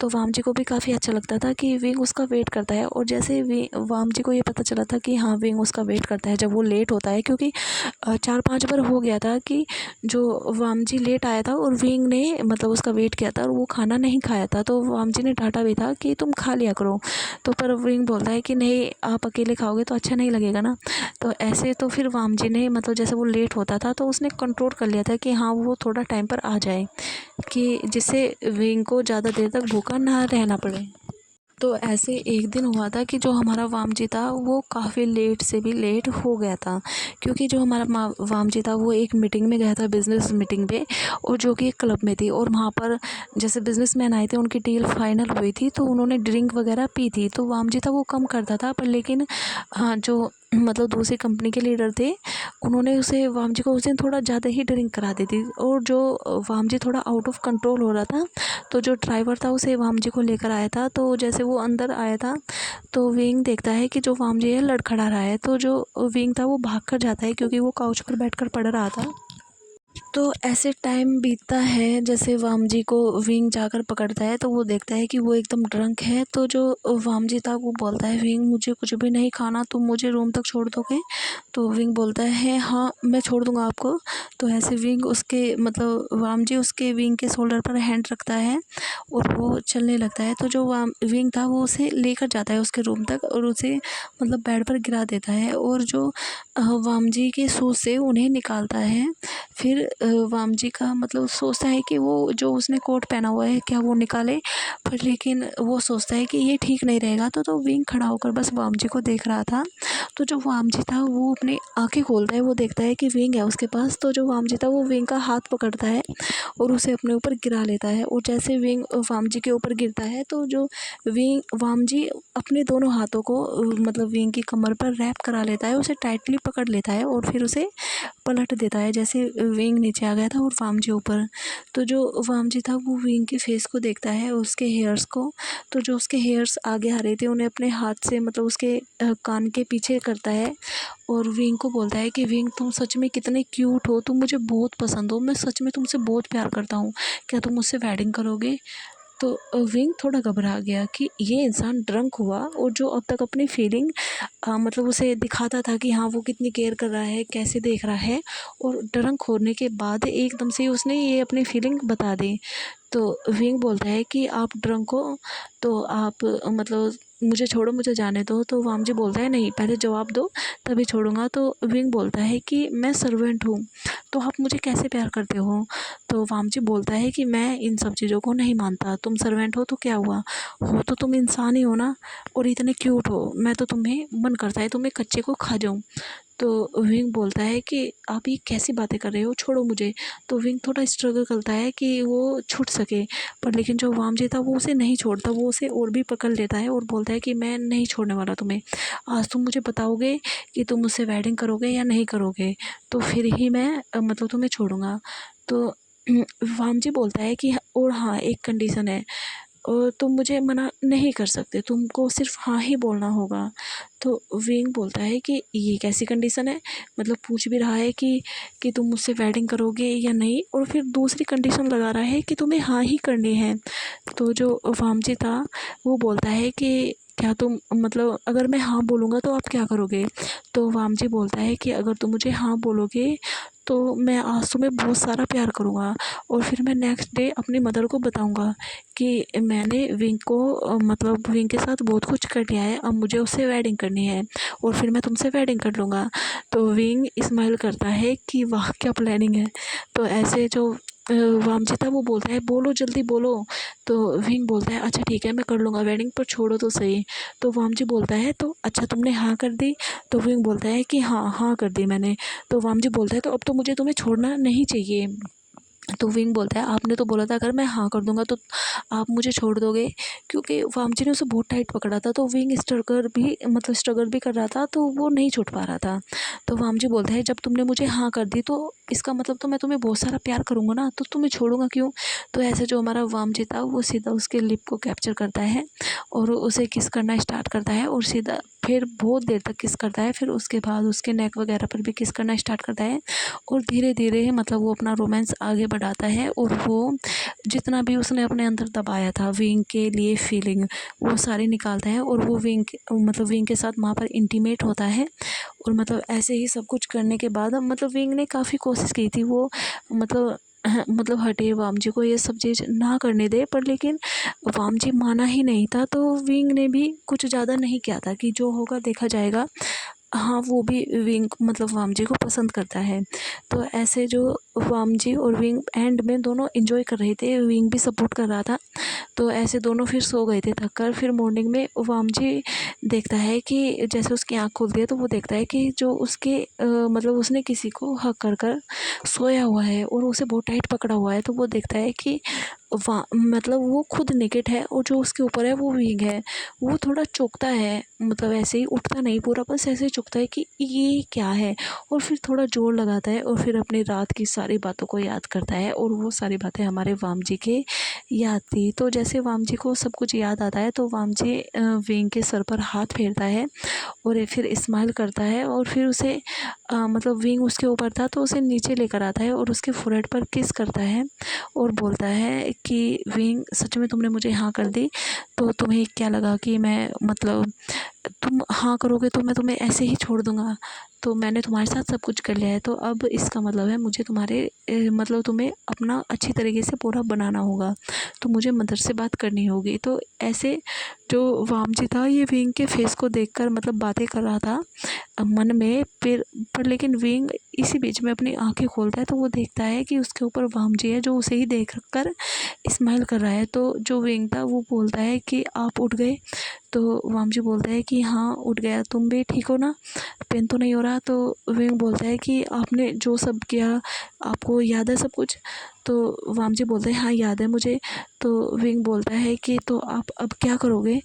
तो वामजी को भी काफ़ी अच्छा लगता था कि विंग उसका वेट करता है। और जैसे वामजी को ये पता चला था कि हाँ विंग उसका वेट करता है जब वो लेट होता है, क्योंकि 4-5 बार हो गया था कि जो वामजी लेट आया था और विंग ने मतलब उसका वेट किया था और वो खाना नहीं खाया था। तो वामजी ने डांटा भी था कि तुम खा लिया करो। तो पर विंग बोलता है कि नहीं आप अकेले खाओगे तो अच्छा नहीं लगेगा ना। तो ऐसे तो फिर वामजी ने मतलब जैसे वो लेट होता था तो उसने कंट्रोल कर लिया था कि हाँ वो थोड़ा टाइम पर आ जाए, कि जिससे विंग को ज़्यादा देर तक भूखा ना रहना पड़े। तो ऐसे एक दिन हुआ था कि जो हमारा वामजी था वो काफ़ी लेट से भी लेट हो गया था, क्योंकि जो हमारा वामजी था वो एक मीटिंग में गया था, बिज़नेस मीटिंग पे, और जो कि एक क्लब में थी। और वहाँ पर जैसे बिजनेसमैन आए थे उनकी डील फाइनल हुई थी, तो उन्होंने ड्रिंक वगैरह पी थी। तो वामजी था वो कम करता था, पर लेकिन हाँ जो मतलब दूसरी कंपनी के लीडर थे उन्होंने उसे वामजी को उस दिन थोड़ा ज़्यादा ही ड्रिंक करा दी थी। और जो वामजी थोड़ा आउट ऑफ कंट्रोल हो रहा था, तो जो ड्राइवर था उसे वामजी को लेकर आया था। तो जैसे वो अंदर आया था तो विंग देखता है कि जो वामजी है लड़खड़ा रहा है। तो जो विंग था वो भाग कर जाता है, क्योंकि वो काउच पर बैठकर पढ़ रहा था। तो ऐसे टाइम बीतता है, जैसे वामजी को विंग जाकर पकड़ता है तो वो देखता है कि वो एकदम ड्रंक है। तो जो वामजी था वो बोलता है विंग मुझे कुछ भी नहीं खाना, तुम मुझे रूम तक छोड़ दोगे। तो विंग बोलता है हाँ मैं छोड़ दूंगा आपको। तो ऐसे विंग उसके मतलब वामजी उसके विंग के शोल्डर पर हैंड रखता है और वो चलने लगता है। तो जो विंग था वो उसे लेकर जाता है उसके रूम तक और उसे मतलब बेड पर गिरा देता है, और जो वामजी के शूज़ से उन्हें निकालता है। फिर वामजी का मतलब सोचता है कि वो जो उसने कोट पहना हुआ है क्या वो निकाले, पर लेकिन वो सोचता है कि ये ठीक नहीं रहेगा। तो विंग खड़ा होकर बस वामजी को देख रहा था। तो जो वामजी था वो अपनी आंखें खोलता है, वो देखता है कि विंग है उसके पास। तो जो वामजी था वो विंग का हाथ पकड़ता है और उसे अपने ऊपर गिरा लेता है। और जैसे विंग वामजी के ऊपर गिरता है तो जो विंग वामजी अपने दोनों हाथों को मतलब विंग की कमर पर रैप करा लेता है, उसे टाइटली पकड़ लेता है और फिर उसे पलट देता है। जैसे विंग नीचे आ गया था और वामजी ऊपर। तो जो वामजी था वो विंग के फेस को देखता है, उसके हेयर्स को। तो जो उसके हेयर्स आगे आ रहे थे उन्हें अपने हाथ से मतलब उसके कान के पीछे करता है, और विंग को बोलता है कि विंग तुम सच में कितने क्यूट हो, तुम मुझे बहुत पसंद हो, मैं सच में तुमसे बहुत प्यार करता हूँ, क्या तुम मुझसे वेडिंग करोगे। तो विंग थोड़ा घबरा गया कि ये इंसान ड्रंक हुआ और जो अब तक अपनी फीलिंग मतलब उसे दिखाता था कि हाँ वो कितनी केयर कर रहा है, कैसे देख रहा है, और ड्रंक होने के बाद एकदम से उसने ये अपनी फीलिंग बता दी। तो विंग बोलता है कि आप ड्रंक हो तो आप मतलब मुझे छोड़ो, मुझे जाने दो। तो वामजी बोलता है नहीं, पहले जवाब दो तभी छोड़ूंगा। तो विंग बोलता है कि मैं सर्वेंट हूँ तो आप मुझे कैसे प्यार करते हो। तो वामजी बोलता है कि मैं इन सब चीज़ों को नहीं मानता, तुम सर्वेंट हो तो क्या हुआ, हो तो तुम इंसान ही हो ना, और इतने क्यूट हो, मैं तो तुम्हें मन करता है तुम्हें कच्चे को खा जाऊँ। तो विंग बोलता है कि आप ये कैसी बातें कर रहे हो, छोड़ो मुझे। तो विंग थोड़ा स्ट्रगल करता है कि वो छूट सके, पर लेकिन जो वामजी था वो उसे नहीं छोड़ता, वो उसे और भी पकड़ लेता है और बोलता है कि मैं नहीं छोड़ने वाला तुम्हें, आज तुम मुझे बताओगे कि तुम मुझसे वेडिंग करोगे या नहीं करोगे, तो फिर ही मैं मतलब तुम्हें छोड़ूंगा। तो वामजी बोलता है कि और हाँ एक कंडीशन है, और तुम मुझे मना नहीं कर सकते, तुमको सिर्फ हाँ ही बोलना होगा। तो विंग बोलता है कि ये कैसी कंडीशन है, मतलब पूछ भी रहा है कि तुम मुझसे वेडिंग करोगे या नहीं, और फिर दूसरी कंडीशन लगा रहा है कि तुम्हें हाँ ही करनी है। तो जो वामजी था वो बोलता है कि क्या तुम मतलब अगर मैं हाँ बोलूँगा तो आप क्या करोगे। तो वामजी बोलता है कि अगर तुम मुझे हाँ बोलोगे तो मैं आज तुम्हें बहुत सारा प्यार करूँगा, और फिर मैं नेक्स्ट डे अपनी मदर को बताऊँगा कि मैंने विंग को मतलब विंग के साथ बहुत कुछ कर लिया है, अब मुझे उससे वेडिंग करनी है और फिर मैं तुमसे वेडिंग कर लूँगा। तो विंग स्माइल करता है कि वाह क्या प्लानिंग है। तो ऐसे जो वामजी था वो बोलता है बोलो जल्दी बोलो। तो विंग बोलता है अच्छा ठीक है मैं कर लूँगा वेडिंग, पर छोड़ो तो सही। तो वामजी बोलता है तो अच्छा तुमने हाँ कर दी। तो विंग बोलता है कि हाँ हाँ कर दी मैंने। तो वामजी बोलता है तो अब तो मुझे तुम्हें छोड़ना नहीं चाहिए। तो विंग बोलता है आपने तो बोला था अगर मैं हाँ कर दूंगा तो आप मुझे छोड़ दोगे, क्योंकि वामजी ने उसे बहुत टाइट पकड़ा था। तो विंग स्ट्रगल भी कर रहा था, तो वो नहीं छूट पा रहा था। तो वामजी बोलता है जब तुमने मुझे हाँ कर दी तो इसका मतलब तो मैं तुम्हें बहुत सारा प्यार करूँगा ना, तो तुम्हें छोड़ूंगा क्यों। तो ऐसे जो हमारा वामजी था वो सीधा उसके लिप को कैप्चर करता है और उसे किस करना स्टार्ट करता है, और सीधा फिर बहुत देर तक किस करता है, फिर उसके बाद उसके नेक वगैरह पर भी किस करना स्टार्ट करता है। और धीरे धीरे मतलब वो अपना रोमांस आगे बढ़ाता है, और वो जितना भी उसने अपने अंदर दबाया था विंग के लिए फीलिंग, वो सारी निकालता है, और वो विंग के साथ वहाँ पर इंटीमेट होता है। और मतलब ऐसे ही सब कुछ करने के बाद मतलब विंग ने काफ़ी कोशिश की थी वो मतलब मतलब हटे वामजी को ये सब चीज़ ना करने दे, पर लेकिन वामजी माना ही नहीं था। तो विंग ने भी कुछ ज़्यादा नहीं किया था कि जो होगा देखा जाएगा। हाँ वो भी विंग मतलब वामजी को पसंद करता है। तो ऐसे जो वामजी और विंग एंड में दोनों एंजॉय कर रहे थे, विंग भी सपोर्ट कर रहा था। तो ऐसे दोनों फिर सो गए थे थक कर। फिर मॉर्निंग में वामजी देखता है कि जैसे उसकी आँख खुलती है तो वो देखता है कि जो उसके मतलब उसने किसी को हक कर कर सोया हुआ है और उसे बहुत टाइट पकड़ा हुआ है। तो वो देखता है कि मतलब वो खुद नेकेड है और जो उसके ऊपर है वो विंग है। वो थोड़ा चौंकता है, मतलब ऐसे ही उठता नहीं पूरा, बस ऐसे ही चौंकता है कि ये क्या है। और फिर थोड़ा जोर लगाता है और फिर अपनी रात की सारी बातों को याद करता है, और वो सारी बातें हमारे वामजी के याद थी। तो जैसे वामजी को सब कुछ याद आता है तो वामजी विंग के सर पर हाथ फेरता है और फिर स्माइल करता है, और फिर उसे मतलब विंग उसके ऊपर था तो उसे नीचे लेकर आता है और उसके फोrehead पर किस करता है और बोलता है कि विंग सच में तुमने मुझे हाँ कर दी, तो तुम्हें क्या लगा कि मैं मतलब तुम हाँ करोगे तो मैं तुम्हें ऐसे ही छोड़ दूँगा। तो मैंने तुम्हारे साथ सब कुछ कर लिया है, तो अब इसका मतलब है मुझे तुम्हारे मतलब तुम्हें अपना अच्छी तरीके से पूरा बनाना होगा, तो मुझे मदर से बात करनी होगी। तो ऐसे जो वामजी था ये विंग के फेस को देखकर मतलब बातें कर रहा था मन में। फिर पर लेकिन विंग इसी बीच में अपनी आंखें खोलता है तो वो देखता है कि उसके ऊपर वामजी है जो उसे ही देख कर स्माइल कर रहा है। तो जो विंग था वो बोलता है कि आप उठ गए। तो वामजी बोलता है कि हाँ उठ गया, तुम भी ठीक हो ना, पेन तो नहीं हो रहा। तो विंग बोलता है कि आपने जो सब किया आपको याद है सब कुछ। तो वामजी बोलता है हाँ याद है मुझे। तो विंग बोलता है कि तो आप अब क्या करोगे,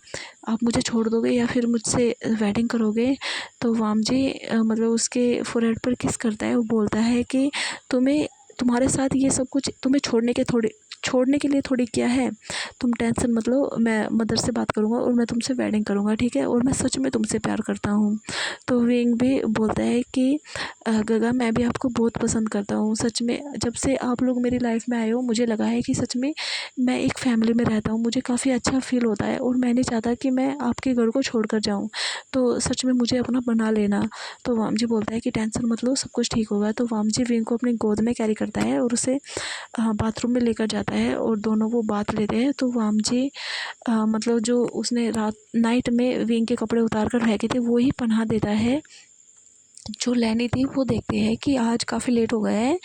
आप मुझे छोड़ दोगे या फिर मुझसे वेडिंग करोगे। तो वामजी मतलब उसके फोrehead पर किस करता है, वो बोलता है कि तुम्हें तुम्हारे साथ ये सब कुछ तुम्हें छोड़ने के छोड़ने के लिए थोड़ी किया है। तुम टेंशन मत लो, मैं मदर से बात करूँगा और मैं तुमसे वेडिंग करूँगा, ठीक है, और मैं सच में तुमसे प्यार करता हूँ। तो विंग भी बोलता है कि गगा मैं भी आपको बहुत पसंद करता हूँ, सच में जब से आप लोग मेरी लाइफ में आए हो मुझे लगा है कि सच में मैं एक फैमिली में रहता हूँ, मुझे काफ़ी अच्छा फील होता है और मैं नहीं चाहता कि मैं आपके घर को छोड़ कर जाऊँ, तो सच में मुझे अपना बना लेना। तो वामजी बोलता है कि टेंशन मत लो, सब कुछ ठीक होगा। तो वामजी विंग को अपनी गोद में कैरी करता है और उसे बाथरूम में लेकर जाता है और दोनों वो बात लेते हैं। तो वामजी मतलब जो उसने रात नाइट में विंग के कपड़े उतार कर फेंके थे वो ही पहना देता है। जो लैनी थी वो देखती है कि आज काफ़ी लेट हो गया है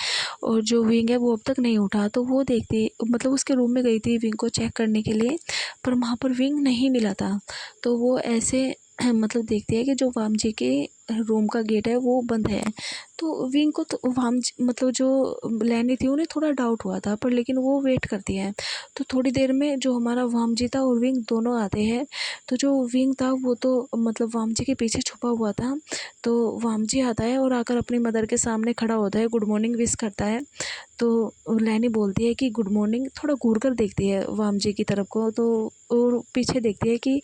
और जो विंग है वो अब तक नहीं उठा, तो वो देखती मतलब उसके रूम में गई थी विंग को चेक करने के लिए, पर वहाँ पर विंग नहीं मिला था। तो वो ऐसे मतलब देखती है कि जो वामजी के रूम का गेट है वो बंद है। तो विंग को तो मतलब जो लैनी थी उन्हें थोड़ा डाउट हुआ था, पर लेकिन वो वेट करती है। तो थोड़ी देर में जो हमारा वामजी था और विंग दोनों आते हैं। तो जो विंग था वो तो मतलब वामजी के पीछे छुपा हुआ था। तो वामजी आता है और आकर अपनी मदर के सामने खड़ा होता है, गुड मॉर्निंग विश करता है। तो लैनी बोलती है कि गुड मॉर्निंग, थोड़ा घूर कर देखती है वामजी की तरफ को, तो और पीछे देखती है कि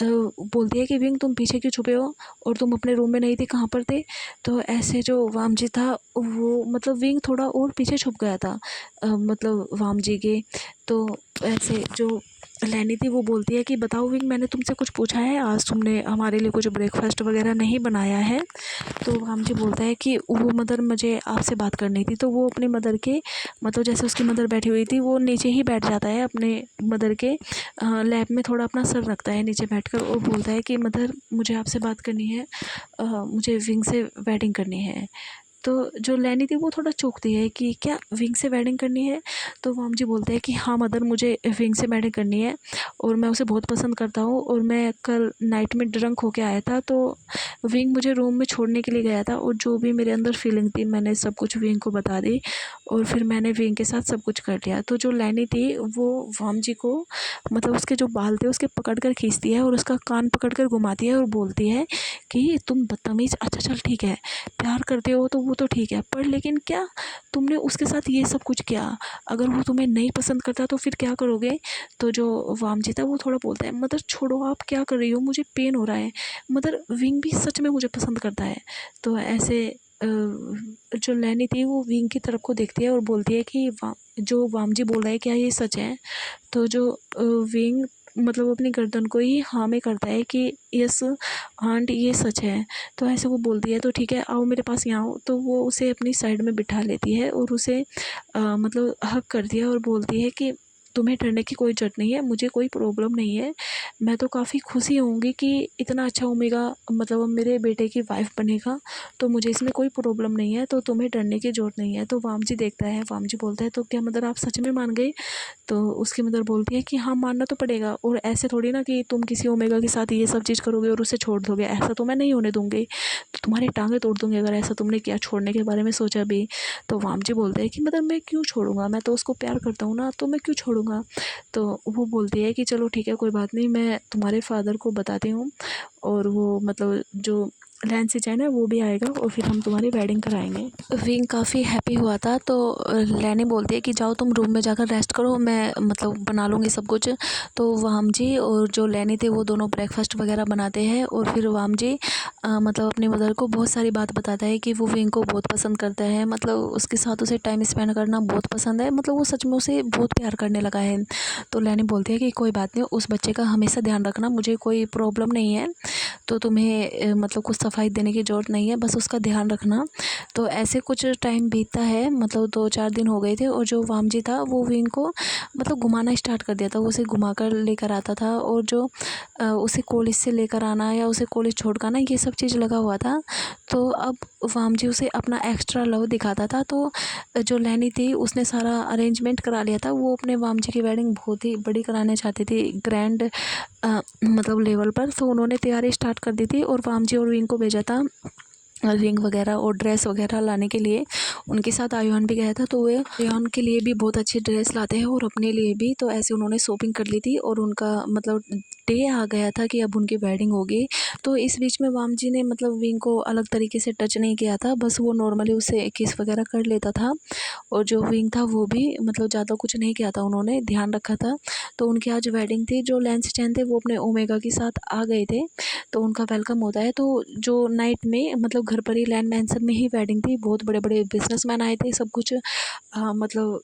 बोलती है कि विंग तुम पीछे क्यों छुपे हो और तुम अपने रूम में नहीं थे, कहाँ पर थे। तो ऐसे जो वामजी था वो मतलब विंग थोड़ा और पीछे छुप गया था मतलब वामजी के। तो ऐसे जो लैनी थी वो बोलती है कि बताओ विंग, मैंने तुमसे कुछ पूछा है, आज तुमने हमारे लिए कुछ ब्रेकफास्ट वगैरह नहीं बनाया है। तो वामजी बोलता है कि वो मदर मुझे आपसे बात करनी थी। तो वो अपनी मदर के मतलब जैसे उसकी मदर बैठी हुई थी वो नीचे ही बैठ जाता है अपने मदर के लैप में, थोड़ा अपना सर रखता है नीचे बैठकर और बोलता है कि मदर मुझे आपसे बात करनी है, मुझे विंग से वेडिंग करनी है। तो जो लैनी थी वो थोड़ा चौंकती है कि क्या विंग से वेडिंग करनी है। तो वामजी बोलते हैं कि हाँ मदर, मुझे विंग से वेडिंग करनी है और मैं उसे बहुत पसंद करता हूँ और मैं कल नाइट में ड्रंक होके आया था, तो विंग मुझे रूम में छोड़ने के लिए गया था और जो भी मेरे अंदर फीलिंग थी मैंने सब कुछ विंग को बता दी और फिर मैंने विंग के साथ सब कुछ कर लिया। तो जो लैनी थी वो वामजी को मतलब उसके जो बाल थे उसके पकड़ कर खींचती है और उसका कान पकड़ कर घुमाती है और बोलती है कि तुम बदतमीज़, अच्छा चल ठीक है, प्यार करते हो तो वो तो ठीक है, पर लेकिन क्या तुमने उसके साथ ये सब कुछ किया, अगर वो तुम्हें नहीं पसंद करता तो फिर क्या करोगे। तो जो वामजी था वो थोड़ा बोलता है मदर छोड़ो, आप क्या कर रही हो, मुझे पेन हो रहा है, मदर विंग भी सच में मुझे पसंद करता है। तो ऐसे जो लैनी थी वो विंग की तरफ को देखती है और बोलती है कि जो वामजी बोल रहा है क्या ये सच है। तो जो विंग मतलब अपनी गर्दन को ही हाँ में करता है कि यस आंट ये सच है। तो ऐसे वो बोलती है तो ठीक है आओ मेरे पास यहाँ आओ। तो वो उसे अपनी साइड में बिठा लेती है और उसे मतलब हग करती है और बोलती है कि तुम्हें डरने की कोई ज़रूरत नहीं है, मुझे कोई प्रॉब्लम नहीं है, मैं तो काफ़ी खुशी होंगी कि इतना अच्छा ओमेगा मतलब मेरे बेटे की वाइफ बनेगा, तो मुझे इसमें कोई प्रॉब्लम नहीं है, तो तुम्हें डरने की ज़रूरत नहीं है। तो वामजी देखता है, वामजी बोलता है तो क्या मदर आप सच में मान गए। तो उसकी मदर बोलती है कि हाँ मानना तो पड़ेगा, और ऐसे थोड़ी ना कि तुम किसी ओमेगा के साथ ये सब चीज़ करोगे और उसे छोड़ दोगे, ऐसा तो मैं नहीं होने दूंगी, तो तुम्हारी टांगें तोड़ दूंगी अगर ऐसा तुमने किया, छोड़ने के बारे में सोचा भी। तो वामजी बोलते हैं कि मतलब मैं क्यों छोड़ूंगा, मैं तो उसको प्यार करता हूँ ना, तो मैं क्यों छोड़ूंगा। तो वो बोलती है कि चलो ठीक है कोई बात नहीं, मैं तुम्हारे फादर को बताती हूँ और वो मतलब जो लैंड से ना वो भी आएगा और फिर हम तुम्हारी वेडिंग कराएंगे। विंग काफ़ी हैप्पी हुआ था। तो लैनी बोलती है कि जाओ तुम रूम में जाकर रेस्ट करो, मैं मतलब बना लूँगी सब कुछ। तो वामजी और जो लैनी थे वो दोनों ब्रेकफास्ट वगैरह बनाते हैं और फिर वामजी मतलब अपनी मदर को बहुत सारी बात बताता है कि वो विंग को बहुत पसंद करता है, मतलब उसके साथ उसे टाइम स्पेंड करना बहुत पसंद है, मतलब वो सच में उसे बहुत प्यार करने लगा है। तो लैनी बोलती है कि कोई बात नहीं, उस बच्चे का हमेशा ध्यान रखना, मुझे कोई प्रॉब्लम नहीं है, तो तुम्हें मतलब कुछ सफाई देने की ज़रूरत नहीं है, बस उसका ध्यान रखना। तो ऐसे कुछ टाइम बीतता है, मतलब 2-4 दिन हो गए थे और जो वामजी था वो विंग को मतलब घुमाना स्टार्ट कर दिया था, वो उसे घुमा कर लेकर आता था और जो उसे कॉलेज से लेकर आना या उसे कॉलेज छोड़ कर आना ये सब चीज़ लगा हुआ था। तो अब वामजी उसे अपना एक्स्ट्रा लव दिखाता था। तो जो लैनी थी उसने सारा अरेंजमेंट करा लिया था, वो अपने वामजी की वेडिंग बहुत ही बड़ी कराने चाहती थी, ग्रैंड मतलब लेवल पर। तो उन्होंने तैयारी स्टार्ट कर दी थी और वामजी और विंग को भेजा था रिंग वगैरह और ड्रेस वगैरह लाने के लिए। उनके साथ आयुन भी गया था, तो वे आयुन के लिए भी बहुत अच्छी ड्रेस लाते हैं और अपने लिए भी। तो ऐसे उन्होंने शॉपिंग कर ली थी और उनका मतलब डे आ गया था कि अब उनकी वेडिंग होगी। तो इस बीच में वामजी ने मतलब विंग को अलग तरीके से टच नहीं किया था, बस वो नॉर्मली उसे किस वगैरह कर लेता था और जो विंग था वो भी मतलब ज़्यादा कुछ नहीं किया था, उन्होंने ध्यान रखा था। तो उनकी आज वेडिंग थी, जो लैंस चैन थे वो अपने ओमेगा के साथ आ गए थे, तो उनका वेलकम होता है। तो जो नाइट में मतलब घर पर ही लैंड मैंसन में ही वेडिंग थी, बहुत बड़े बड़े बिजनेसमैन आए थे, सब कुछ मतलब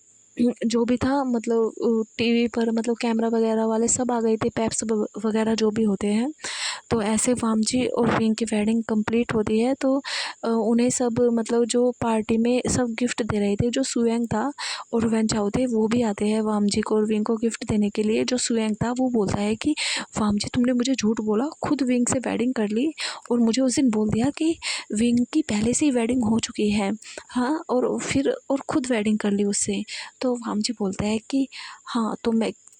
जो भी था मतलब टीवी पर मतलब कैमरा वगैरह वाले सब आ गए थे, पेप्स वगैरह जो भी होते हैं। तो ऐसे वामजी और विंग की वेडिंग कंप्लीट होती है। तो उन्हें सब मतलब जो पार्टी में सब गिफ्ट दे रहे थे, जो सुयंग था और वेन चाओ थे वो भी आते हैं वामजी को और विंग को गिफ्ट देने के लिए। जो सुयंग था वो बोलता है कि वामजी तुमने मुझे झूठ बोला, खुद विंग से वेडिंग कर ली और मुझे उस दिन बोल दिया कि विंग की पहले से ही वेडिंग हो चुकी है, हाँ, और फिर और खुद वेडिंग कर ली उससे। तो वामजी बोलता है कि हाँ,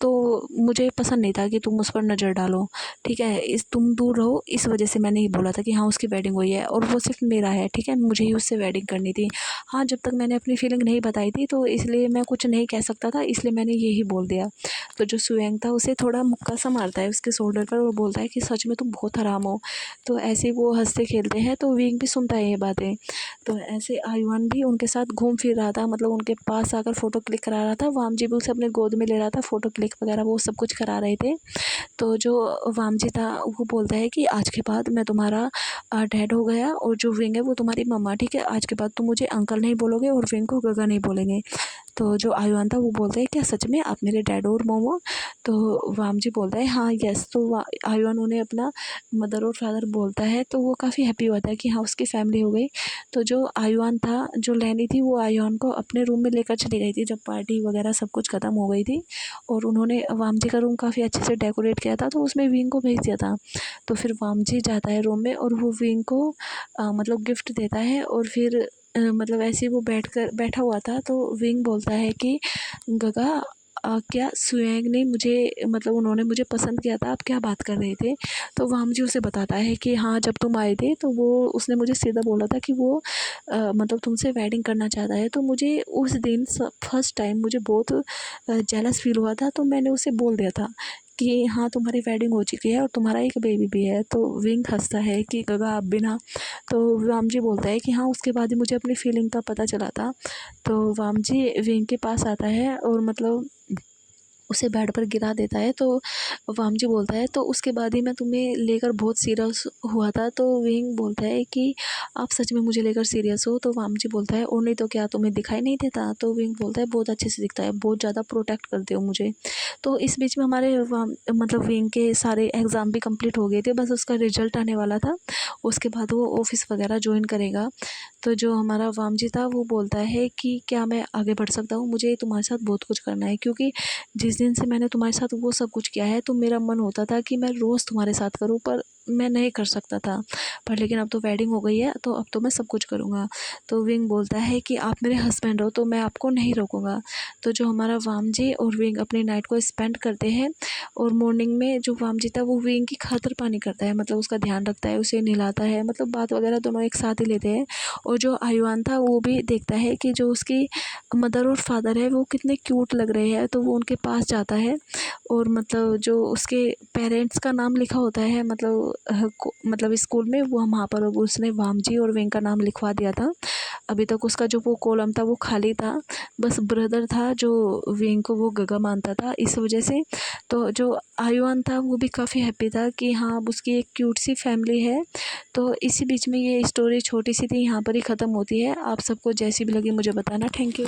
तो मुझे पसंद नहीं था कि तुम उस पर नज़र डालो, ठीक है, तुम दूर रहो, इस वजह से मैंने ये बोला था कि हाँ उसकी वेडिंग हुई है और वो सिर्फ मेरा है, ठीक है, मुझे ही उससे वेडिंग करनी थी। हाँ, जब तक मैंने अपनी फीलिंग नहीं बताई थी तो इसलिए मैं कुछ नहीं कह सकता था, इसलिए मैंने यही बोल दिया। तो जो सुयंग था उसे थोड़ा मुक्का सा मारता है उसके शोल्डर पर और बोलता है कि सच में तुम बहुत हराम हो। तो ऐसे वो हंसते खेलते हैं, तो विंग भी सुनता है ये बातें। तो ऐसे आयुआन भी उनके साथ घूम फिर रहा था, मतलब उनके पास आकर फ़ोटो क्लिक करा रहा था, वामजी भी उसे अपने गोद में ले रहा था, फ़ोटो क्लिक वगैरह वो सब कुछ करा रहे थे। तो जो वामजी था वो बोलता है कि आज के बाद मैं तुम्हारा डैड हो गया और जो विंग है वो तुम्हारी मम्मा, ठीक है, आज के बाद तुम मुझे अंकल नहीं बोलोगे और विंग को गगा नहीं बोलेंगे। तो जो आयुआन था वो बोलता है क्या सच में आप मेरे डैड और मोमो? तो वामजी बोलता है हाँ यस। तो आयुआन उन्हें अपना मदर और फादर बोलता है, तो वो काफ़ी हैप्पी होता है कि हाँ उसकी फैमिली हो गई। तो जो आयुआन था, जो लैनी थी, वो आयुआन को अपने रूम में लेकर चली गई थी जब पार्टी वगैरह सब कुछ ख़त्म हो गई थी और उन्होंने वामजी का रूम काफ़ी अच्छे से डेकोरेट किया था, तो उसमें विंग को भेज दिया था। तो फिर वामजी जाता है रूम में और वो विंग को मतलब गिफ्ट देता है और फिर मतलब ऐसे ही वो बैठा हुआ था, तो विंग बोलता है कि गगा क्या सुयंग ने मुझे मतलब उन्होंने मुझे पसंद किया था, आप क्या बात कर रहे थे? तो वामजी उसे बताता है कि हाँ जब तुम आए थे तो वो उसने मुझे सीधा बोला था कि वो मतलब तुमसे वेडिंग करना चाहता है। तो मुझे उस दिन फर्स्ट टाइम मुझे बहुत जेलस फील हुआ था, तो मैंने उसे बोल दिया था कि हाँ तुम्हारी वेडिंग हो चुकी है और तुम्हारा एक बेबी भी है। तो विंग हंसता है कि गगा आप भी ना। तो वामजी बोलता है कि हाँ उसके बाद ही मुझे अपनी फीलिंग का पता चला था। तो वामजी विंग के पास आता है और मतलब उसे बेड पर गिरा देता है। तो वामजी बोलता है तो उसके बाद ही मैं तुम्हें लेकर बहुत सीरियस हुआ था। तो विंग बोलता है कि आप सच में मुझे लेकर सीरियस हो? तो वामजी बोलता है और नहीं तो क्या, तुम्हें दिखाई नहीं देता? तो विंग बोलता है बहुत अच्छे से दिखता है, बहुत ज़्यादा प्रोटेक्ट करते हो मुझे। तो इस बीच में हमारे मतलब विंग के सारे एग्ज़ाम भी कंप्लीट हो गए थे, बस उसका रिजल्ट आने वाला था, उसके बाद वो ऑफिस वगैरह ज्वाइन करेगा। तो जो हमारा वामजी था वो बोलता है कि क्या मैं आगे बढ़ सकता हूँ? मुझे तुम्हारे साथ बहुत कुछ करना है, क्योंकि जिस दिन से मैंने तुम्हारे साथ वो सब कुछ किया है तो मेरा मन होता था कि मैं रोज़ तुम्हारे साथ करूँ, पर मैं नहीं कर सकता था। पर लेकिन अब तो वेडिंग हो गई है तो अब तो मैं सब कुछ करूँगा। तो विंग बोलता है कि आप मेरे हस्बैंड हो तो मैं आपको नहीं रोकूँगा। तो जो हमारा वामजी और विंग अपनी नाइट को स्पेंड करते हैं और मॉर्निंग में जो वामजी था वो विंग की खातिर पानी करता है, मतलब उसका ध्यान रखता है, उसे नहलाता है, मतलब बात वगैरह दोनों एक साथ ही लेते हैं। और जो आयुआन था वो भी देखता है कि जो उसकी मदर और फादर है वो कितने क्यूट लग रहे हैं, तो वो उनके पास जाता है और मतलब जो उसके पेरेंट्स का नाम लिखा होता है मतलब स्कूल में वो वहाँ पर उसने वामजी और विंग का नाम लिखवा दिया था। अभी तक उसका जो वो कॉलम था वो खाली था, बस ब्रदर था जो विंग को वो गगा मानता था, इस वजह से। तो जो आयुआन था वो भी काफ़ी हैप्पी था कि हाँ अब उसकी एक क्यूट सी फैमिली है। तो इसी बीच में ये स्टोरी छोटी सी थी, यहाँ पर ही ख़त्म होती है। आप सबको जैसी भी लगी मुझे बताना। Thank you.